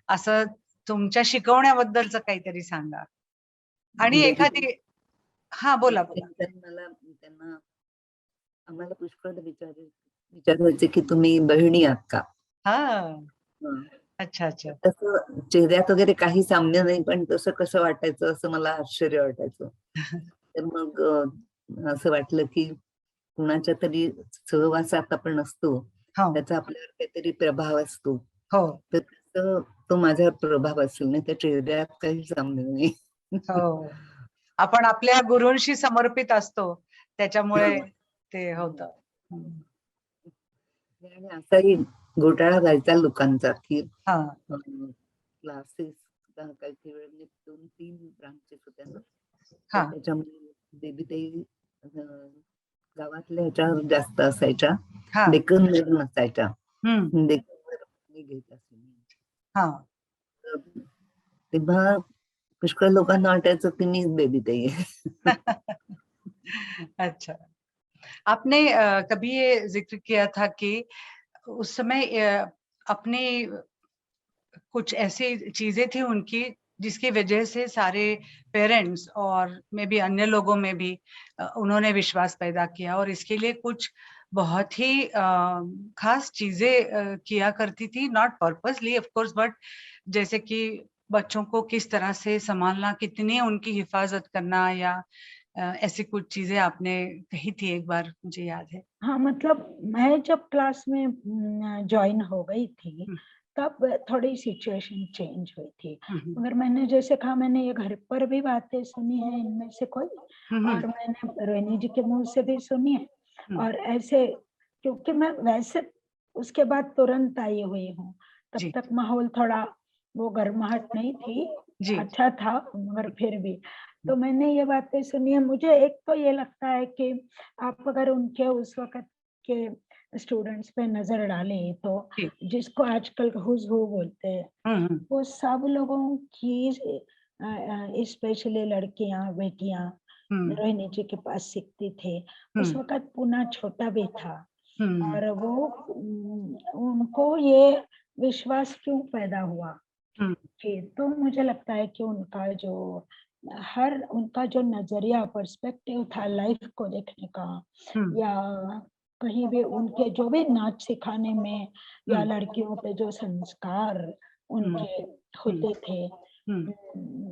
असं तुमच्या शिकवण्याबद्दलचं काहीतरी सांगा. आणि एखादी, हा बोला बोला. त्यांना आम्हाला पुष्कळ विचारायचे की तुम्ही बहिणी आहात का. हा, अच्छा अच्छा. तसं चेहऱ्यात वगैरे काही साम्य नाही, पण तसं कसं वाटायचं असं मला आश्चर्य वाटायचं. तर मग असं वाटलं की कुणाच्या तरी सहवासात आपण असतो, त्याचा आपल्यावर काहीतरी प्रभाव असतो. तर तसं तो माझ्यावर प्रभाव असेल, नाही त्या चेहऱ्यात काही साम्य नाही. हो, आपण आपल्या गुरूंशी समर्पित असतो, त्याच्यामुळे ते होत. आणि असाही घोटाळा व्हायचा लोकांचा की क्लासेस काही वेळ 2-3 ब्रांचेस होत्या ना, त्याच्यामुळे बेबीताई गावातल्या ह्याच्यावर जास्त असायच्या, डेक्कनवर नसायच्या. डेक्कनवर घेत असेल तेव्हा पुष्कळ लोकांना वाटायचं की मीच बेबीताई आहे. अच्छा, आपने कभी ये जिक्र किया था कि उस समय अपने कुछ ऐसी चीजें थी उनकी जिसकी वजह से सारे पेरेंट्स और मे बी अन्य लोगों में भी उन्होंने विश्वास पैदा किया, और इसके लिए कुछ बहुत ही खास चीजें किया करती थी, not purposely of course, but जैसे कि बच्चों को किस तरह से संभालना, कितनी उनकी हिफाजत करना, या ऐसी कुछ चीजें आपने कही थी एक बार, मुझे याद है। हाँ, मतलब मैं जब क्लास में ज्वाइन हो गई थी तब थोड़ी सिचुएशन चेंज हुई थी, मगर मैंने जैसे कहा, मैंने ये घर पर भी बातें सुनी है इनमें से कोई, और मैंने रोहिणी जी के मुंह से भी सुनी है, और ऐसे, क्योंकि मैं वैसे उसके बाद तुरंत आई हुई हूँ, तब तक माहौल थोड़ा वो गर्माहट नहीं थी, अच्छा था, मगर फिर भी तो मैंने ये बातें सुनी है। मुझे एक तो ये लगता है कि आप अगर उनके उस वक़्त के स्टूडेंट्स पे नज़र डालें तो जिसको आजकल हुज़ हू बोलते हैं, वो सब लोगों की स्पेशली लड़कियाँ, बेटियाँ रोहिणी जी के पास सीखती थे। उस वक़्त पूना छोटा भी था, और वो उनको ये विश्वास क्यों पैदा हुआ कि, तो मुझे लगता है कि उनका जो नज़रिया, पर्सपेक्टिव था लाइफ को देखने का, या कहीं भी उनके जो भी नाच सिखाने में, या लड़कियों पे जो संस्कार उनके होते थे,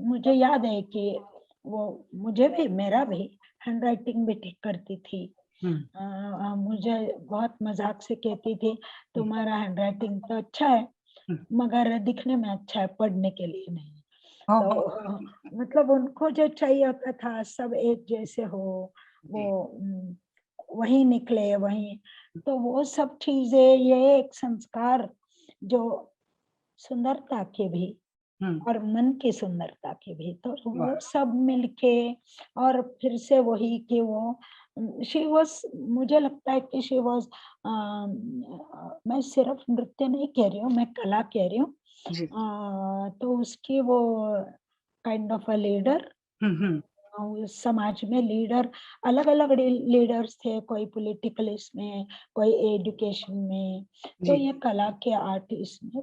मुझे याद है कि वो मुझे भी, मेरा भी हैंडराइटिंग भी ठीक करती थी। मुझे बहुत मजाक से कहती थी, तुम्हारा हैंडराइटिंग तो अच्छा है, मगर दिखने में अच्छा है, पढ़ने के लिए नहीं। तो मतलब उनको जो चाहिए होता था सब एक जैसे हो, वो वही निकले वही, तो वो सब चीजें, ये एक संस्कार जो सुंदरता के भी और मन की सुंदरता की भी, तो वो सब मिलके, और फिर से वही कि वो शी वॉज, मुझे लगता है कि शी वॉज, मैं सिर्फ नृत्य नहीं कह रही हूँ, मैं कला कह रही हूँ, तो उसकी वो काइंड ऑफ अ लीडर, समाज में लीडर, अलग-अलग लीडर्स थे, कोई पॉलिटिकल इसमें, कोई एजुकेशन में, तो ये कला के आर्टिस्ट में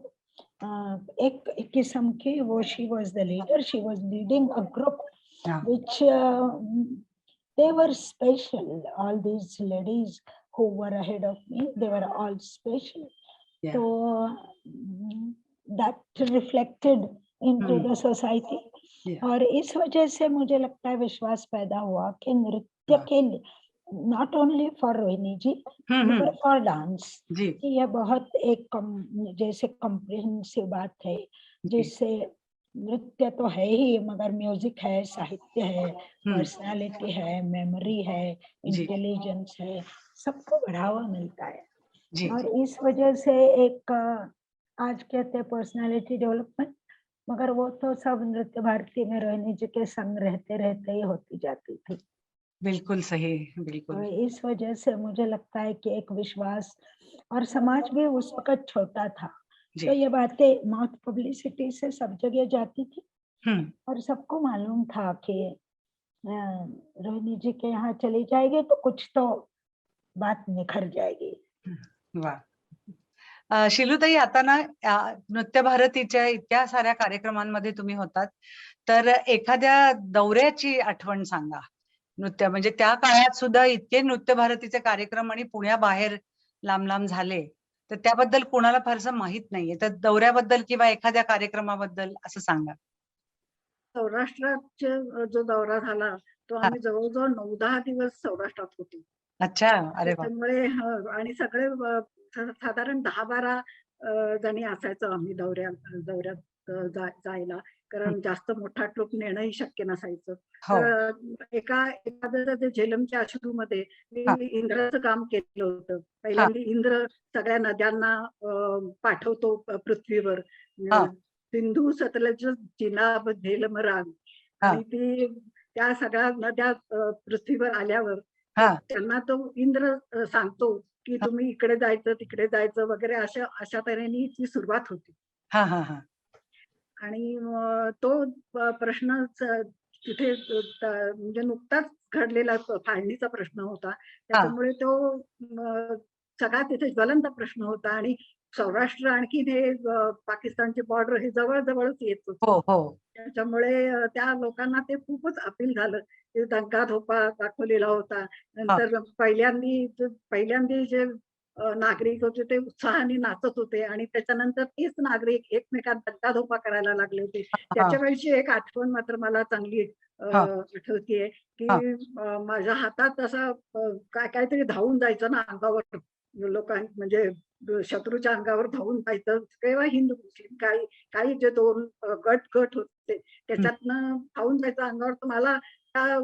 एक किस्म की वो, she was the leader, she was leading a group which they were special, all these ladies who were ahead of me, they were all special. So that reflected into the society. और इस वजह से मुझे लगता है विश्वास पैदा हुआ कि नृत्य के लिए, not only for Rohini ji, but for dance, यह बहुत एक जैसे कॉम्प्रिहेंसिव बात है, जिससे नृत्य तो है ही, मगर म्यूजिक है, साहित्य है, पर्सनालिटी है, मेमोरी है, इंटेलिजेंस है, सबको बढ़ावा मिलता है। और इस वजह से एक आज कहते हैं पर्सनालिटी डेवलपमेंट, मगर वो तो सब नृत्य भारती में रोहिणी जी के संग रहते रहते ही होती जाती थी। बिल्कुल सही, तो बिल्कुल। इस वजह से मुझे लगता है कि एक विश्वास, और समाज भी उस वक़्त छोटा था। जी। तो ये बातें माउथ पब्लिसिटी से सब जगह जाती थी हुँ, और सबको मालूम था कि रोहिणी जी के यहाँ चली जाएगी तो कुछ तो बात निखर जाएगी। वाह! शिलूताई, आता ना नृत्य भारतीच्या इतक्या साऱ्या कार्यक्रमांमध्ये तुम्ही होतात, तर एखाद्या दौऱ्याची आठवण सांगा. नृत्य म्हणजे त्या काळात सुद्धा इतके नृत्य भारतीचे कार्यक्रम आणि पुण्याबाहेर लांब-लांब झाले, तर त्याबद्दल कोणाला फारसं माहीत नाहीये. तर दौऱ्याबद्दल किंवा एखाद्या कार्यक्रमाबद्दल असं सांगा? सौराष्ट्राचे जो दौरा झाला, तो हां. आम्ही जवळ-जवळ 9-10 दिवस सौराष्ट्रात होतो. अच्छा. अरे वाह! त्याच्यामुळे आणि सगळे साधारण 10-12 जणी असायचो आम्ही दौऱ्यात जायला. हं. कारण जास्त मोठा ट्रूप नेणंही शक्य नसायचं. हो. तर एखाद्या ते झेलमच्या अश्रूमध्ये हां. मी इंद्राचं काम केलं होतं. हां. पहिल्यांदा इंद्र सगळ्या नद्यांना पाठवतो पृथ्वीवर. हां. सिंधू, सतलज, चिनाब, झेलम, राग हां. आणि त्या सगळ्या नद्या पृथ्वीवर आल्यावर हां. त्यांना तो इंद्र सांगतो, की हां. तुम्ही इकडे जायचं, तिकडे जायचं वगैरे अशा अशा तऱ्हेने ती सुरुवात होती. हां, हां, हां. आणि तो प्रश्न तिथे म्हणजे नुकताच घडलेला फाळणीचा प्रश्न होता. हां. त्याच्यामुळे तो सगळा तिथे ज्वलंत प्रश्न होता आणि सौराष्ट्र आणखीन हे पाकिस्तानची बॉर्डर हे जवळ-जवळच येत होतं. हो, हो. त्याच्यामुळे त्या लोकांना ते खूपच अपील झालं. ते दंगा-धोपा दाखवलेला होता. हां. नंतर पहिल्यांदी जे नागरिक होते ते उत्साहाने नाचत होते आणि त्याच्यानंतर तेच नागरिक एकमेकांत दंगा-धोपा करायला लागले होते. हां. त्याच्या वेळची एक आठवण मात्र मला चांगली हां. आठवतीये, की हां. माझ्या हातात असा काहीतरी धावून जायचं ना अंगावर म्हणजे शत्रूच्या अंगावर धावून जायचं. तेव्हा हिंदू मुस्लिम काही काही जे 2 गट होते हं. त्याच्यातनं धावून जायचं अंगावर. तर मला त्या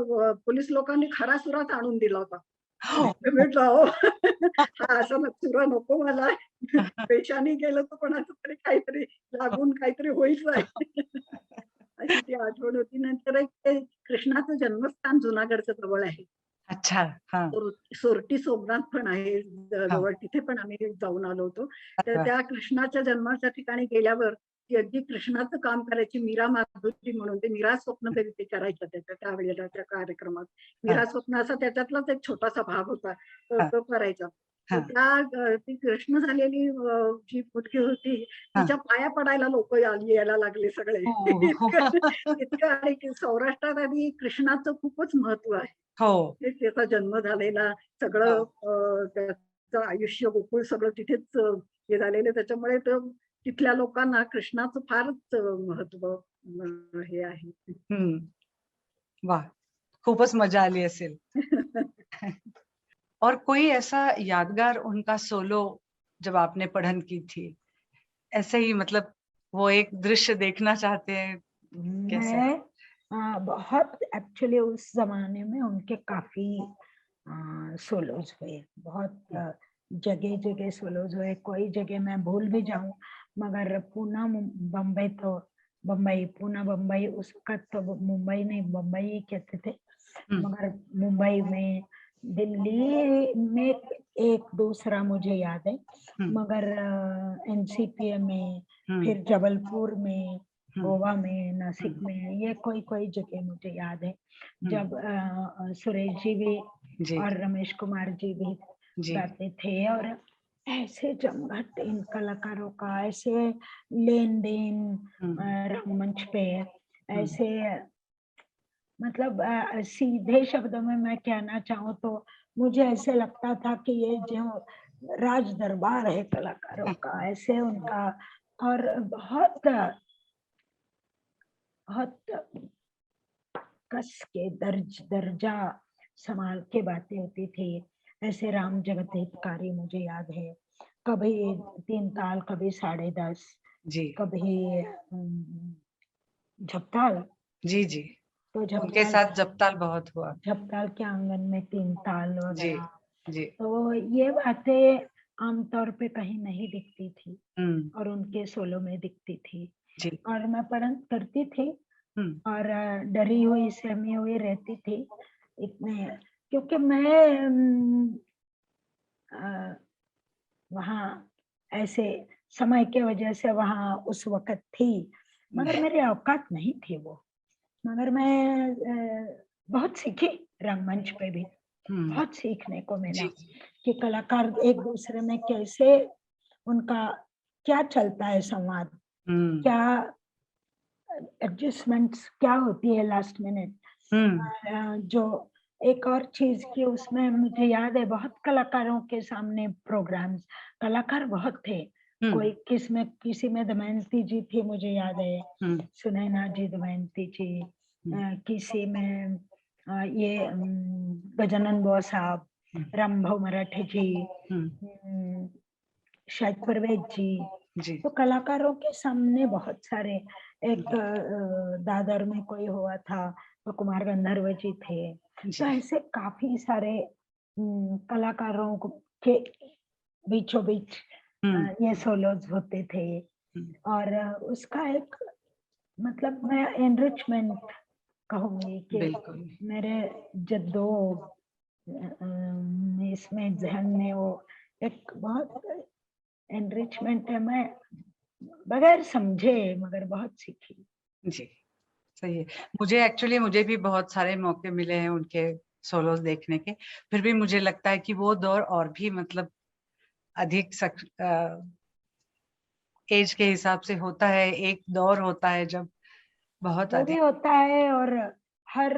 पोलीस लोकांनी खरा-सुराच आणून दिला होता. हो. मी म्हटलं, "अहो, हा असा चुरा नको मला. पेशाने गेलं तर कोणाचं तरी काहीतरी लागून काहीतरी होईल आहे." अशी ती आठवण होती. नंतर एक ते कृष्णाचं जन्मस्थान जुनागडच्या जवळ आहे. अच्छा. हां. सोरटी सोमनाथ पण आहे हां. जवळ. तिथे पण आम्ही जाऊन आलो होतो. अरे तर वाह! त्या कृष्णाच्या जन्माच्या ठिकाणी गेल्यावर ती अगदी कृष्णाचं काम करायची मीरा माधुरी म्हणून. ते मीरा स्वप्न ते करायच्या त्यावेळेला त्या कार्यक्रमात. हां. मीरा स्वप्न असा त्याच्यातलाच एक छोटासा भाग होता. हां. तो करायचा. तर हां. ती कृष्ण झालेली जी मुलगी होती हां. तिच्या पाया पडायला लोकं यायला लागले सगळे. हो, हो. इतकं इतकं आहे की सौराष्ट्रात आणि कृष्णाचं खूपच महत्व आहे. हो. ते त्याचा जन्म झालेला सगळं हो. त्याचं आयुष्य गोकुळ सगळं तिथेच हे झालेलं त्याच्यामुळे तिथल्या लोकांना कृष्णाचं फारच महत्व हे आहे. हं. वाह! खूपच मजा आली असेल. और कोई ऐसा यादगार उनका सोलो जब आपने पढ़न की थी, ऐसे ही मतलब वो एक दृश्य देखना चाहते हैं, कैसा? मैं बहुत एक्चुअली उस ज़माने में उनके काफ़ी सोलोज़ हुए। बहुत जगह-जगह सोलोज़ हुए। कोई जगह मैं भूल भी जाऊँ, मगर पूना बम्बई तो बम्बई, पूना बम्बई उस वक़्त तो मुंबई नहीं बम्बई ही कहते थे। हुँ, मगर मुंबई में, दिल्ली में एक दूसरा मुझे याद है, हुँ, मगर एनसीपीए में, हुँ, फिर जबलपुर में, हुँ, गोवा में, नासिक हुँ, में, ये कोई-कोई जगह मुझे याद है। हुँ। जब सुरेश जी भी जी, और रमेश कुमार जी भी जी। गाते थे और ऐसे जमघट इन कलाकारों का ऐसे लेन-देन हुँ, रंगमंच पे हुँ। ऐसे मतलब सीधे शब्दों में मैं कहना चाहूँ तो मुझे ऐसे लगता था कि ये जो राज दरबार है कलाकारों का, ऐसे उनका और बहुत कस के दर्जा संभाल के बातें होती थी। ऐसे राम जगत हितकारी मुझे याद है। कभी 3 ताल, कभी 10.5, जी, कभी झपताल, जी, जी। तो उनके झपताल साथ जपताल बहुत हुआ। झपताल के आंगन में 3 ताल जी, वगैरह। जी। तो ये बातें आमतौर पे कहीं नहीं दिखती थी हुँ, और उनके सोलो में दिखती थी। जी। और मैं पढ़न करती थी हम्म। और डरी हुई सहमी हुई रहती थी इतने, क्योंकि मैं वहाँ ऐसे समय के वजह से वहाँ उस वक़्त थी, मगर मेरी औकात नहीं थी वो। मगर मैं बहुत सीखी रंगमंच पे भी, बहुत सीखने को मिला जी। कि कलाकार एक दूसरे में कैसे उनका क्या चलता है संवाद, क्या एडजस्टमेंट्स क्या होती है लास्ट मिनट। जो एक और चीज की उसमें मुझे याद है, बहुत कलाकारों के सामने प्रोग्राम्स, कलाकार बहुत थे, कोई किसी में दमयंती जी थी मुझे याद है, सुनैना जी, दमयंती जी, किसी में ये गजानन बुआ साहब, रामभाऊ मराठे जी, शायद परवेज जी। तो कलाकारों के सामने बहुत सारे, एक दादर में कोई हुआ था तो कुमार गंधर्व जी थे। तो ऐसे काफी सारे कलाकारों के बीचों बीच ये सोलोज होते थे। और उसका एक मतलब मैं एनरिचमेंट कहूंगी कि मेरे जद्दो इसमें जहन में वो एक बहुत एनरिचमेंट है। मैं बगैर समझे मगर बहुत सीखी। जी, सही है। मुझे भी बहुत सारे मौके मिले हैं उनके सोलोज देखने के, फिर भी मुझे लगता है कि वो दौर और भी मतलब अधिक एज के हिसाब से होता है, एक दौर होता है जब बहुत वो भी अधिक होता है, और हर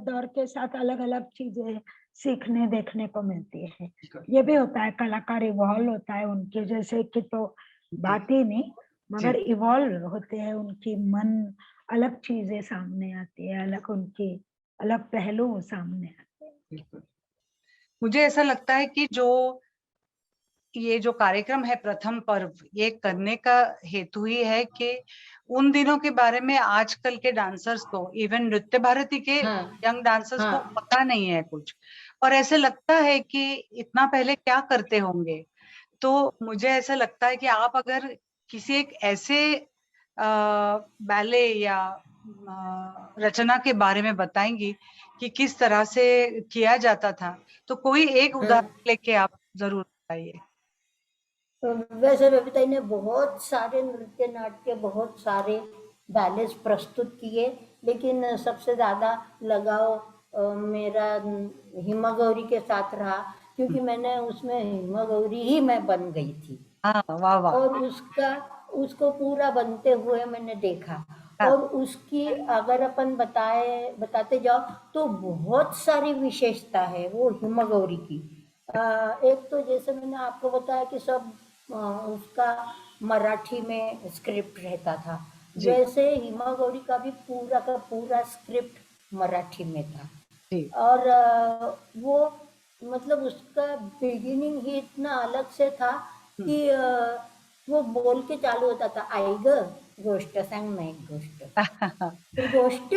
दौर के साथ अलग अलग चीजें सीखने देखने को मिलती है। ये भी होता है, कलाकार इवॉल्व होता है, उनके जैसे कि तो बात ही नहीं, मगर इवॉल्व होते हैं, उनकी मन अलग चीजें सामने आती है, अलग उनकी अलग पहलू सामने आते हैं। बिल्कुल। मुझे ऐसा लगता है कि जो ये जो कार्यक्रम है प्रथम पर्व, ये करने का हेतु ही है कि उन दिनों के बारे में आजकल के डांसर्स को, इवन नृत्य भारती के यंग डांसर्स को पता नहीं है कुछ, और ऐसे लगता है कि इतना पहले क्या करते होंगे। तो मुझे ऐसा लगता है कि आप अगर किसी एक ऐसे बैले या रचना के बारे में बताएंगी कि किस तरह से किया जाता था, तो कोई एक उदाहरण लेके आप जरूर बताइए। वैसे बबीता ने बहुत सारे नृत्य नाट्य, बहुत सारे बैलेस प्रस्तुत किए, लेकिन सबसे ज्यादा लगाव मेरा हिमा गौरी के साथ रहा, क्योंकि मैंने उसमें हिमा गौरी ही मैं बन गई थी। वाह वाह। और उसको पूरा बनते हुए मैंने देखा। और उसकी अगर अपन बताते जाओ तो बहुत सारी विशेषता है वो हिमा गौरी की। एक तो जैसे मैंने आपको बताया कि सब उसका मराठी में स्क्रिप्ट रहता था, वैसे हिमा गौरी का भी पूरा का पूरा स्क्रिप्ट मराठी में था। और वो मतलब उसका बिगिनिंग ही इतना अलग से था कि वो बोल के चालू होता था, आई ग गोष्ट सांग ना एक गोष्ट, फिर गोष्ट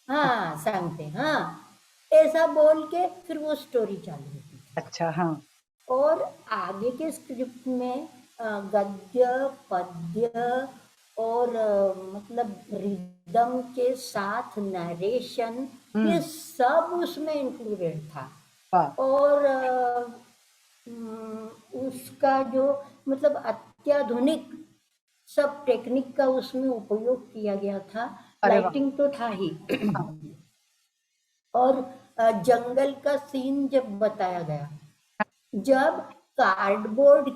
हाँ सांगते, हाँ ऐसा बोल के फिर वो स्टोरी चालू होती थी। अच्छा, हाँ। और आगे के स्क्रिप्ट में गद्य पद्य और मतलब रिदम के साथ नरेशन, ये सब उसमें इंक्लूडेड था। और उसका जो मतलब अत्याधुनिक सब टेक्निक का उसमें उपयोग किया गया था। लाइटिंग तो था ही। और जंगल का सीन जब बताया गया, जब कार्डबोर्ड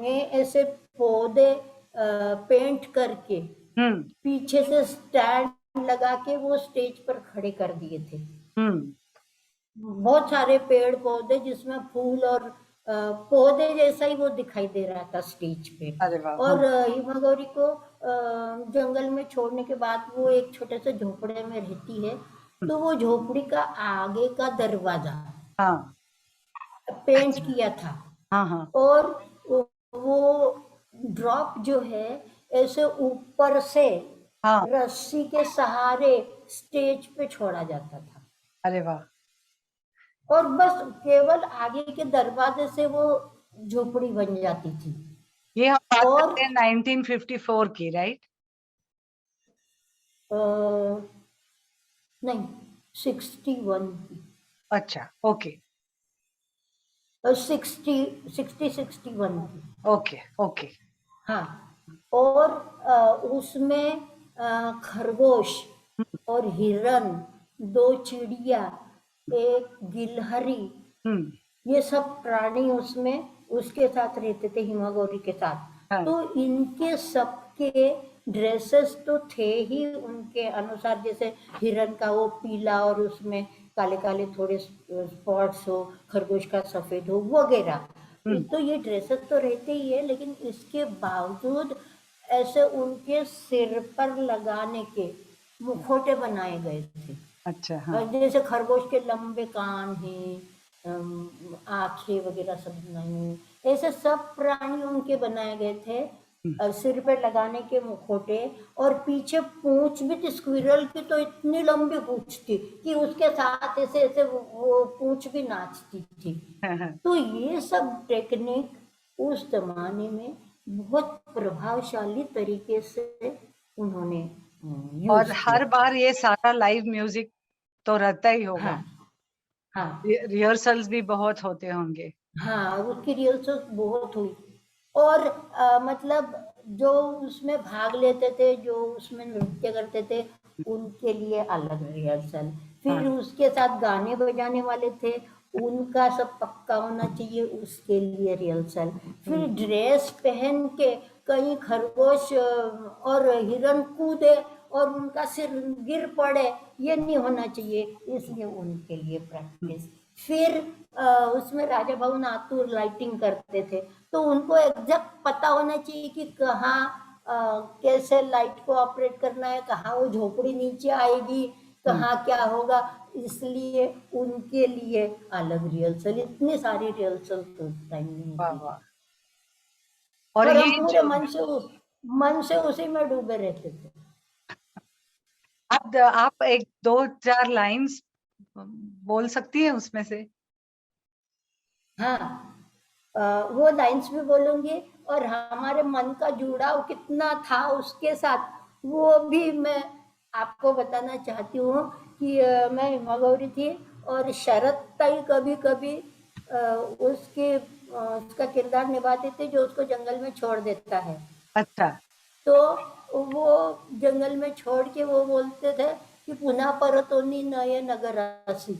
में ऐसे पौधे पेंट करके पीछे से स्टैंड लगा के वो स्टेज पर खड़े कर दिए थे, बहुत सारे पेड़ पौधे जिसमें फूल और पौधे जैसा ही वो दिखाई दे रहा था स्टेज पे। और हिमा गौरी को जंगल में छोड़ने के बाद वो एक छोटे से झोपड़े में रहती है, तो वो झोपड़ी का आगे का दरवाजा पेंट किया था। और वो ड्रॉप जो है ऐसे ऊपर से रस्सी के सहारे स्टेज पे छोड़ा जाता था। अरे वाह। और बस केवल आगे के दरवाजे से वो झोपड़ी बन जाती थी। ये हम बात और करते हैं 1954 की, राइट? नहीं, 61 की। अच्छा, ओके 61 की। Okay okay. हाँ, और उसमें खरगोश और हिरन, 2 चिड़िया, एक गिलहरी, हम्म। ये सब प्राणी उसमें उसके साथ रहते थे, हिमागौरी के साथ। हाँ। तो इनके सबके ड्रेसेस तो थे ही उनके अनुसार, जैसे हिरन का वो पीला और उसमें काले काले थोड़े स्पॉट्स हो, खरगोश का सफेद हो वगैरह। तो ये ड्रेसेस तो रहते ही है, लेकिन इसके बावजूद ऐसे उनके सिर पर लगाने के मुखौटे बनाए गए थे। अच्छा हाँ। जैसे खरगोश के लंबे कान हैं, आंखें वगैरह सब नहीं, ऐसे सब प्राणी उनके बनाए गए थे। सिर पे लगाने के मुखौटे, और पीछे पूंछ भी थी स्क्विरल की, तो इतनी लंबी पूंछ थी कि उसके साथ ऐसे ऐसे वो पूंछ भी नाचती थी। तो ये सब टेक्निक उस जमाने में बहुत प्रभावशाली तरीके से उन्होंने और यूज हर किया। बार ये सारा लाइव म्यूजिक तो रहता ही होगा। हाँ हाँ रिहर्सल्स भी बहुत होते होंगे। हाँ, उसकी रिहर्सल बहुत हुई। और मतलब जो उसमें भाग लेते थे, जो उसमें नृत्य करते थे, उनके लिए अलग रिहर्सल, फिर उसके साथ गाने बजाने वाले थे, उनका सब पक्का होना चाहिए, उसके लिए रिहर्सल, फिर ड्रेस पहन के कहीं खरगोश और हिरन कूदे और उनका सिर गिर पड़े, ये नहीं होना चाहिए, इसलिए उनके लिए प्रैक्टिस। फिर उसमें राजा भाऊ नातुर लाइटिंग करते थे, तो उनको एग्जैक्ट पता होना चाहिए कि कहाँ कैसे लाइट को ऑपरेट करना है, कहाँ वो झोपड़ी नीचे आएगी, कहाँ क्या होगा, इसलिए उनके लिए अलग रिहर्सल, इतनी सारी रिहर्सल तो टाइम में वाह होती वाह। थी। और और ये हम पूरे जो मन से उसी में डूबे रहते थे। आप एक दो चार लाइंस बोल सकती है उसमें से? हाँ, वो लाइंस भी बोलूंगी, और हमारे मन का जुड़ाव कितना था उसके साथ वो भी मैं आपको बताना चाहती हूँ। कि मैं हिमागौरी थी, और शरद ताई कभी कभी उसका किरदार निभाते थे, जो उसको जंगल में छोड़ देता है। अच्छा। तो वो जंगल में छोड़ के वो बोलते थे कि पुनः परतोनी नये नगरासी।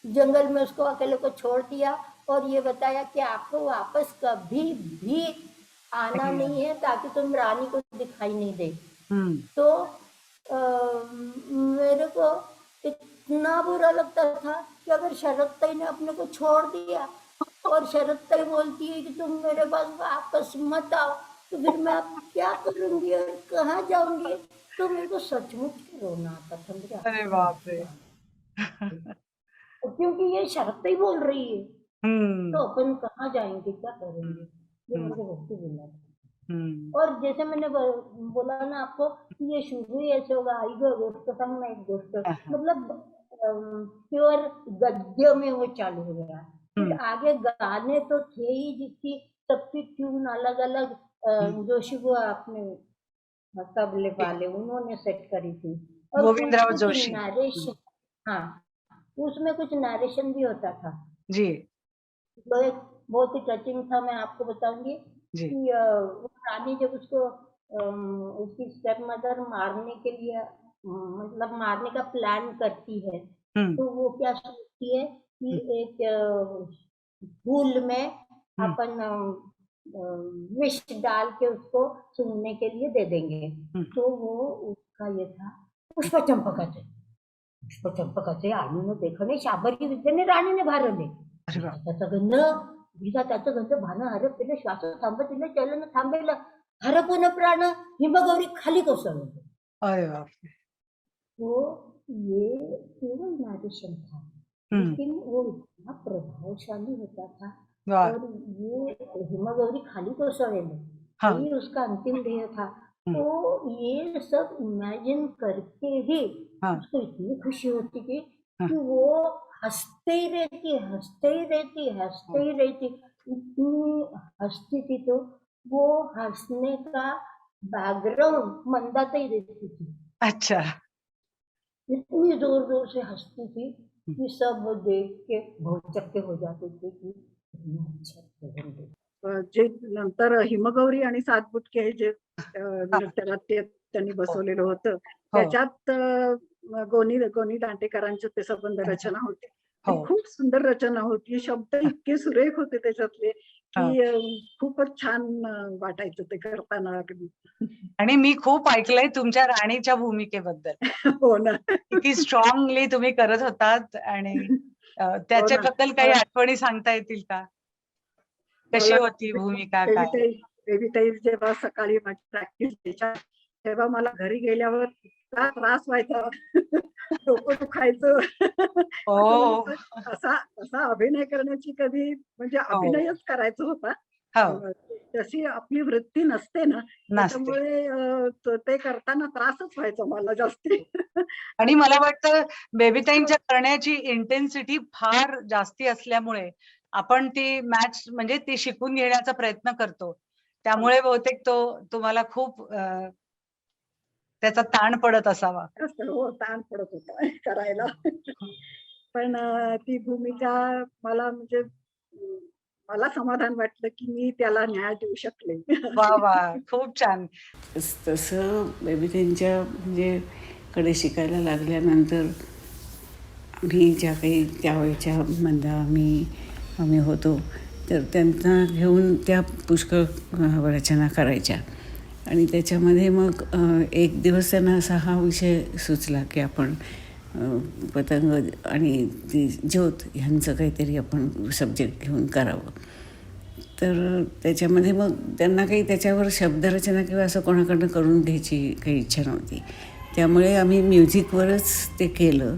जंगल में उसको अकेले को छोड़ दिया और ये बताया कि आपको वापस कभी भी आना नहीं है, ताकि तुम रानी को दिखाई नहीं दे। तो मेरे को इतना बुरा लगता था कि अगर शरद ताई ने अपने को छोड़ दिया और शरद ताई बोलती है कि तुम मेरे पास वापस मत आओ, तो फिर मैं अब क्या करूंगी और कहाँ जाऊंगी। तो मेरे को सचमुच रोना आता था मेरे। अरे बाप रे। क्योंकि ये शरद ताई बोल रही है, तो हम्म अपन कहाँ जाएंगे, क्या करेंगे, ये मेरे को बहुत ही बुरा था। और जैसे मैंने बोला ना आपको कि ये शुरू ही ऐसे होगा, आई गोष्ट संग में एक गोष्ट, मतलब प्योर गद्य में वो चालू हो गया। फिर आगे गाने तो थे ही, जिसकी सबकी ट्यून अलग अलग, जोशी को आपने तबले वाले उन्होंने सेट करी थी, और गोविंदराव कुछ जोशी। नरेशन, हाँ उसमें कुछ नरेशन भी होता था जी तो एक बहुत ही टचिंग था। मैं आपको बताऊंगी जी। कि वो रानी जब उसको उसकी स्टेप मदर मारने के लिए मतलब मारने का प्लान करती है, तो वो क्या सोचती है कि एक फूल में अपन विष डाल के उसको सुनने के लिए दे देंगे। तो वो उसका ये था पुष्प चंपकाचे, पुष्प चंपकाचे राणीने देखणे शाबरी विद्येने राणीने भारले. अरे बाप. त्याचा गंध तिला त्याचं गंध भान हरपले, श्वास थांबतिले, चलन थांबेल, हरपून प्राण हिमगौरी खाली कोसळले. अरे बाप रे. तो ये केवल नरेशन था, लेकिन वो इतना प्रभावशाली होता था। वाह. और ये हिमगौरी खाली कोसळले, हाँ. यही उसका अंतिम ध्येय था। तो ये सब इमेजिन करके ही उसको इतनी खुशी होती थी कि वो हंसते ही रहती, हंसते ही रहती, हंसते ही रहती, इतनी हंसती थी। तो वो हंसने का बैकग्राउंड मंदाता देती थी। अच्छा। इतनी जोर जोर से हंसती थी कि सब वो देख के भौचक्के हो जाते थे कि कितना अच्छा प्रदर्शन दे। जे नंतर हिमगौरी आणि सातबुटके हे जे नृत्यनाट्य त्यांनी बसवलेलं होतं त्याच्यात गोनी गोनी दांडेकरांची ते संबंध रचना होती. ती खूप सुंदर रचना होती. शब्द इतके सुरेख होते त्याच्यातले की खूपच छान वाटायचं ते करताना अगदी. आणि मी खूप ऐकलंय तुमच्या राणीच्या भूमिकेबद्दल. हो ना. किती स्ट्रॉंगली तुम्ही करत होतात आणि त्याच्याबद्दल काही आठवणी सांगता येतील का? कशी होती भूमिका काय? बेबीताई जेव्हा सकाळी माझी प्रॅक्टिस द्यायच्या तेव्हा मला घरी गेल्यावर इतका त्रास व्हायचा. डोकं दुखायचं. असा अभिनय करण्याची कधी म्हणजे अभिनयच करायचा होता. तशी आपली वृत्ती नसते ना, त्याच्यामुळे ते करताना त्रासच व्हायचा मला जास्ती. आणि मला वाटतं बेबीताईंच्या करण्याची इंटेन्सिटी फार जास्ती असल्यामुळे आपण ती मॅच म्हणजे ती शिकून घेण्याचा प्रयत्न करतो. त्यामुळे बहुतेक तो तुम्हाला खूप त्याचा ताण पडत असावा. हो, ताण पडत होता करायला. पण ती भूमिका मला म्हणजे मला समाधान वाटलं की मी त्याला न्याय देऊ शकले. वा वा, खूप छान. तसं बेबीताईंच्या म्हणजे कडे शिकायला लागल्यानंतर आम्ही ज्या काही त्यावेळच्या मंदा आम्ही होतो तर त्यांना घेऊन त्या पुष्कळ रचना करायच्या. आणि त्याच्यामध्ये मग एक दिवस त्यांना असा हा विषय सुचला की आपण पतंग आणि ती ज्योत ह्यांचं काहीतरी आपण सब्जेक्ट घेऊन करावं. तर त्याच्यामध्ये मग त्यांना काही त्याच्यावर शब्दरचना किंवा असं कोणाकडनं करून घ्यायची काही इच्छा नव्हती. त्यामुळे आम्ही म्युझिकवरच ते केलं.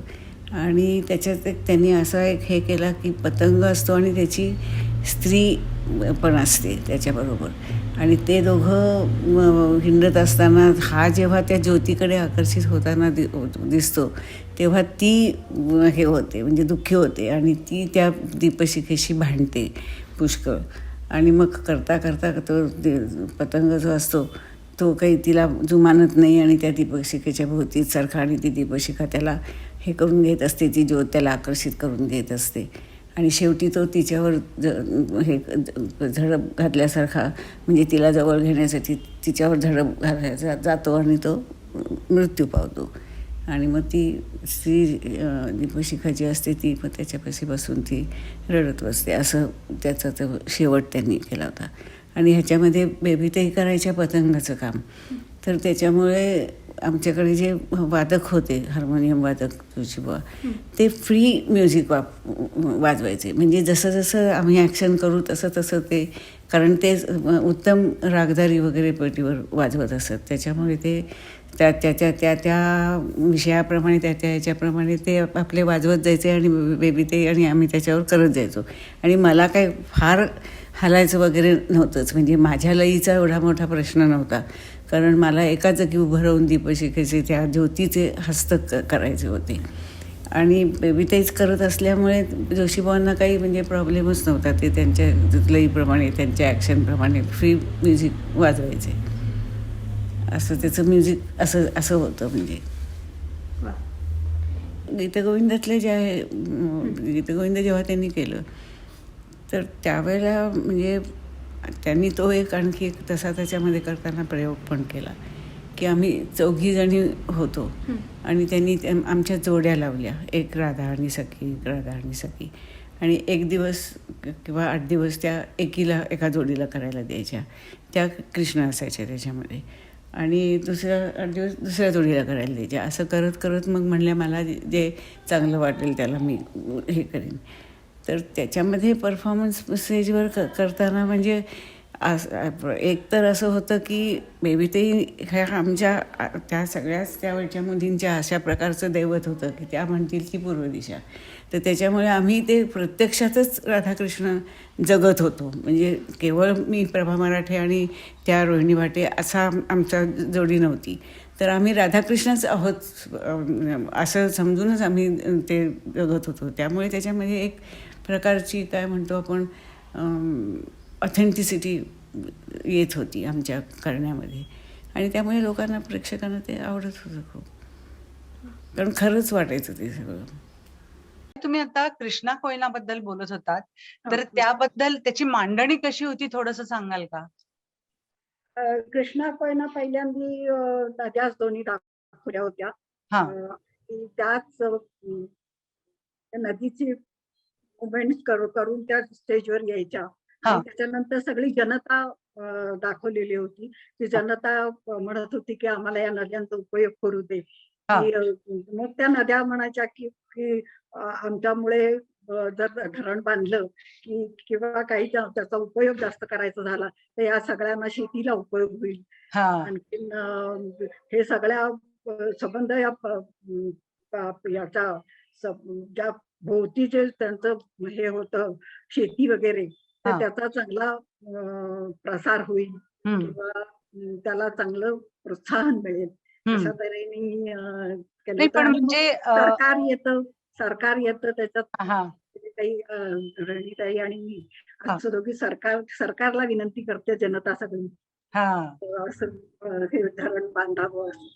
आणि त्याच्यात त्यांनी असा एक हे केला की पतंग असतो आणि त्याची स्त्री पण असते त्याच्याबरोबर. आणि ते दोघं हिंडत असताना हा जेव्हा त्या ज्योतीकडे आकर्षित होताना दिसतो तेव्हा ती हे होते म्हणजे दुःखी होते आणि ती त्या दीपशिखेशी भांडते पुष्कळ. आणि मग करता करता तो पतंग जो असतो तो काही तिला जुमानत नाही आणि त्या दीपशिखेच्या भोवती सारखा आणि ती दीपशिखा त्याला हे करून घेत असते. ती ज्योत त्याला आकर्षित करून घेत असते. आणि शेवटी तो तिच्यावर हे झडप घातल्यासारखा म्हणजे तिला जवळ घेण्यासाठी तिच्यावर झडप घालायचा जातो आणि तो मृत्यू पावतो. आणि मग ती स्त्री दीपशिखा जी असते ती मग त्याच्यापाशी बसून ती रडत बसते. असं त्याचा तो शेवट त्यांनी केला होता. आणि ह्याच्यामध्ये बेबीताई करायच्या पतंगाचं काम. तर त्याच्यामुळे आमच्याकडे जे वादक होते हार्मोनियम वादक जोशीबुवा ते फ्री म्युझिक वाजवायचे. म्हणजे जसं जसं आम्ही ॲक्शन करू तसं तसं ते कारण ते उत्तम रागदारी वगैरे पेटीवर वाजवत असत. त्याच्यामुळे ते त्या विषयाप्रमाणे त्या ह्याच्याप्रमाणे ते आपले वाजवत जायचे आणि बेबीताई आणि आम्ही त्याच्यावर करत जायचो. आणि मला काय फार हालायचं वगैरे नव्हतंच. म्हणजे माझ्या लयीचा एवढा मोठा प्रश्न नव्हता. कारण मला एका जागी उभं राहून दीपशिखेचे त्या ज्योतीचे हस्तक करायचे होते. आणि बेबीताईच करत असल्यामुळे जोशीबुवांना काही म्हणजे प्रॉब्लेमच नव्हता. ते त्यांच्या लयीप्रमाणे त्यांच्या ॲक्शनप्रमाणे फ्री म्युझिक वाजवायचे. असं त्याचं म्युझिक असं होतं. म्हणजे गीतगोविंदातले जे आहे गीतगोविंद जेव्हा त्यांनी केलं तर त्यावेळेला म्हणजे त्यांनी तो एक आणखी एक तसा त्याच्यामध्ये करताना प्रयोग पण केला की आम्ही 4 जणी होतो आणि त्यांनी आमच्या जोड्या लावल्या. एक राधा आणि सखी, एक राधा आणि सखी. आणि 1 दिवस किंवा 8 दिवस त्या एका जोडीला करायला द्यायच्या. त्या कृष्ण असायच्या त्याच्यामध्ये. आणि 8 दिवस दुसऱ्या जोडीला करायला द्यायच्या. असं करत करत मग म्हणल्या मला जे चांगलं वाटेल त्याला मी हे करीन. तर त्याच्यामध्ये परफॉर्मन्स स्टेजवर करताना म्हणजे एक तर असं होतं की बेबीताई ह्या आमच्या त्या सगळ्याच त्यावेळच्या मुलींच्या अशा प्रकारचं दैवत होतं की त्या म्हणतील की पूर्व दिशा. तर त्याच्यामुळे आम्ही ते प्रत्यक्षातच राधाकृष्ण जगत होतो. म्हणजे केवळ मी प्रभा मराठे आणि त्या रोहिणी भाटे असा आमचा जोडी नव्हती. तर आम्ही राधाकृष्णच आहोत असं समजूनच आम्ही ते जगत होतो. त्यामुळे त्याच्यामध्ये एक प्रकारची काय म्हणतो आपण ऑथेंटिसिटी येत होती आमच्या करण्यामध्ये. आणि त्यामुळे लोकांना, प्रेक्षकांना ते आवडत होतं खूप, कारण खरंच वाटायचं ते सगळं. तुम्ही आता कृष्णा कोयना बद्दल बोलत होतात, तर हो. त्याबद्दल त्याची मांडणी कशी होती थोडंसं सांगाल का? कृष्णा कोयना पहिल्यांदी नद्याच दोन्ही दाखवल्या होत्या. हा की त्याच नदीची मुवमेंट करून त्या स्टेजवर यायच्या. हा. आणि त्याच्यानंतर सगळी जनता दाखवलेली होती. ती जनता म्हणत होती की आम्हाला या नद्यांचा उपयोग करू दे. हा. की मग त्या नद्या म्हणायच्या की आमच्यामुळे जर धरण बांधलं की किंवा काही त्याचा उपयोग जास्त करायचा झाला तर या सगळ्यांना शेतीला उपयोग होईल. हा. आणखीन हे सगळ्या संबंध या याचा ज्या भोवतीचे त्यांचं हे होतं शेती वगैरे, तर त्याचा चांगला प्रसार होईल किंवा त्याला चांगलं प्रोत्साहन मिळेल अशा तऱ्हेने केलं होतं. आणि मग सरकार येतं त्याच्यात काही रणीताई आणि मी असं दोघी सरकारला विनंती करते जनता सगळी असं हे धरण बांधावं असं.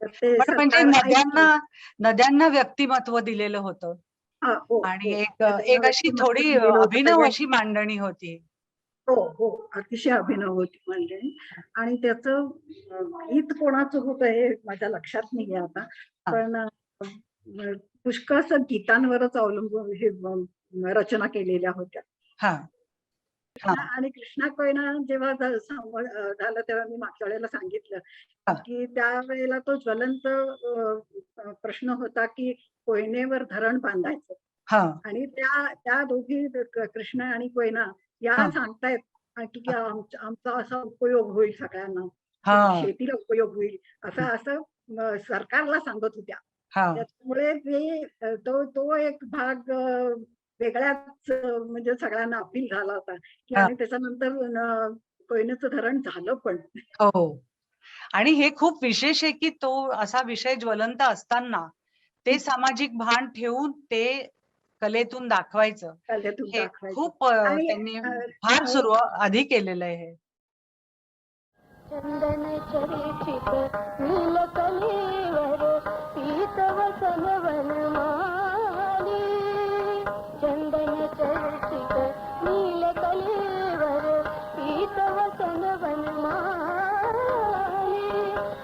तर ते पण म्हणजे सरकार नद्यांना व्यक्तिमत्व दिलेलं होतं आणि एक अशी थोडी अभिनव अशी मांडणी होती. हो, अतिशय अभिनव होती मांडणी. आणि त्याचं गीत कोणाचं होतं हे माझ्या लक्षात नाहीये आता, पण पुष्कळस गीतांवरच अवलंबून हे रचना केलेल्या होत्या. आणि कृष्णा कोयना जेव्हा झालं तेव्हा मी मागच्या वेळेला सांगितलं की त्यावेळेला तो ज्वलंत प्रश्न होता की कोयनेवर धरण बांधायचं. आणि त्या दोघी कृष्णा आणि कोयना या सांगतायत की आमचा असा उपयोग होईल सगळ्यांना, शेतीला उपयोग होईल असं सरकारला सांगत होत्या. त्यामुळे तो एक भाग वेगळ्याच म्हणजे सगळ्यांना अपील झाला होता की आणि त्याच्यानंतर कोयनेचं धरण झालं पण. हो. आणि हे खूप विशेष आहे की तो असा विषय ज्वलंत असताना ते सामाजिक भान ठेवून ते कलेतून दाखवायचं, हे खूप त्यांनी फार सुरू आधी केलेलं आहे. चंदन चर्चित नील कलेवर पीतवसन वनमाली, चंदन चर्चित नील कलेवर पीतवसन वनमाली,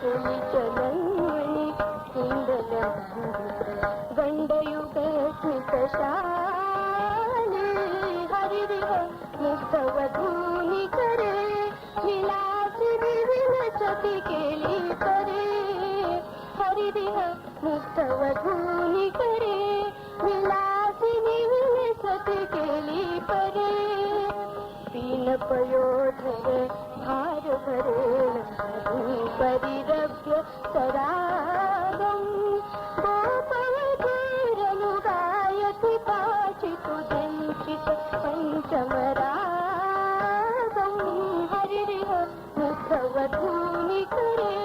तुमी चलन्मणि कुंडल गंडयुग स्मित शाली, हरिदिव मुग्ध वधूनि करे विलासिनी विनसती केली परे, हरिदिव मुग्ध वधूनि करे विलासिनी विनसती केली परे, पीन पयोधर भार भरेण परिरभ्य सरागम, गोपवधूरनु गायति काचितु दंशित पंचमरागम, हरिरिह मुग्ध वधूनि करे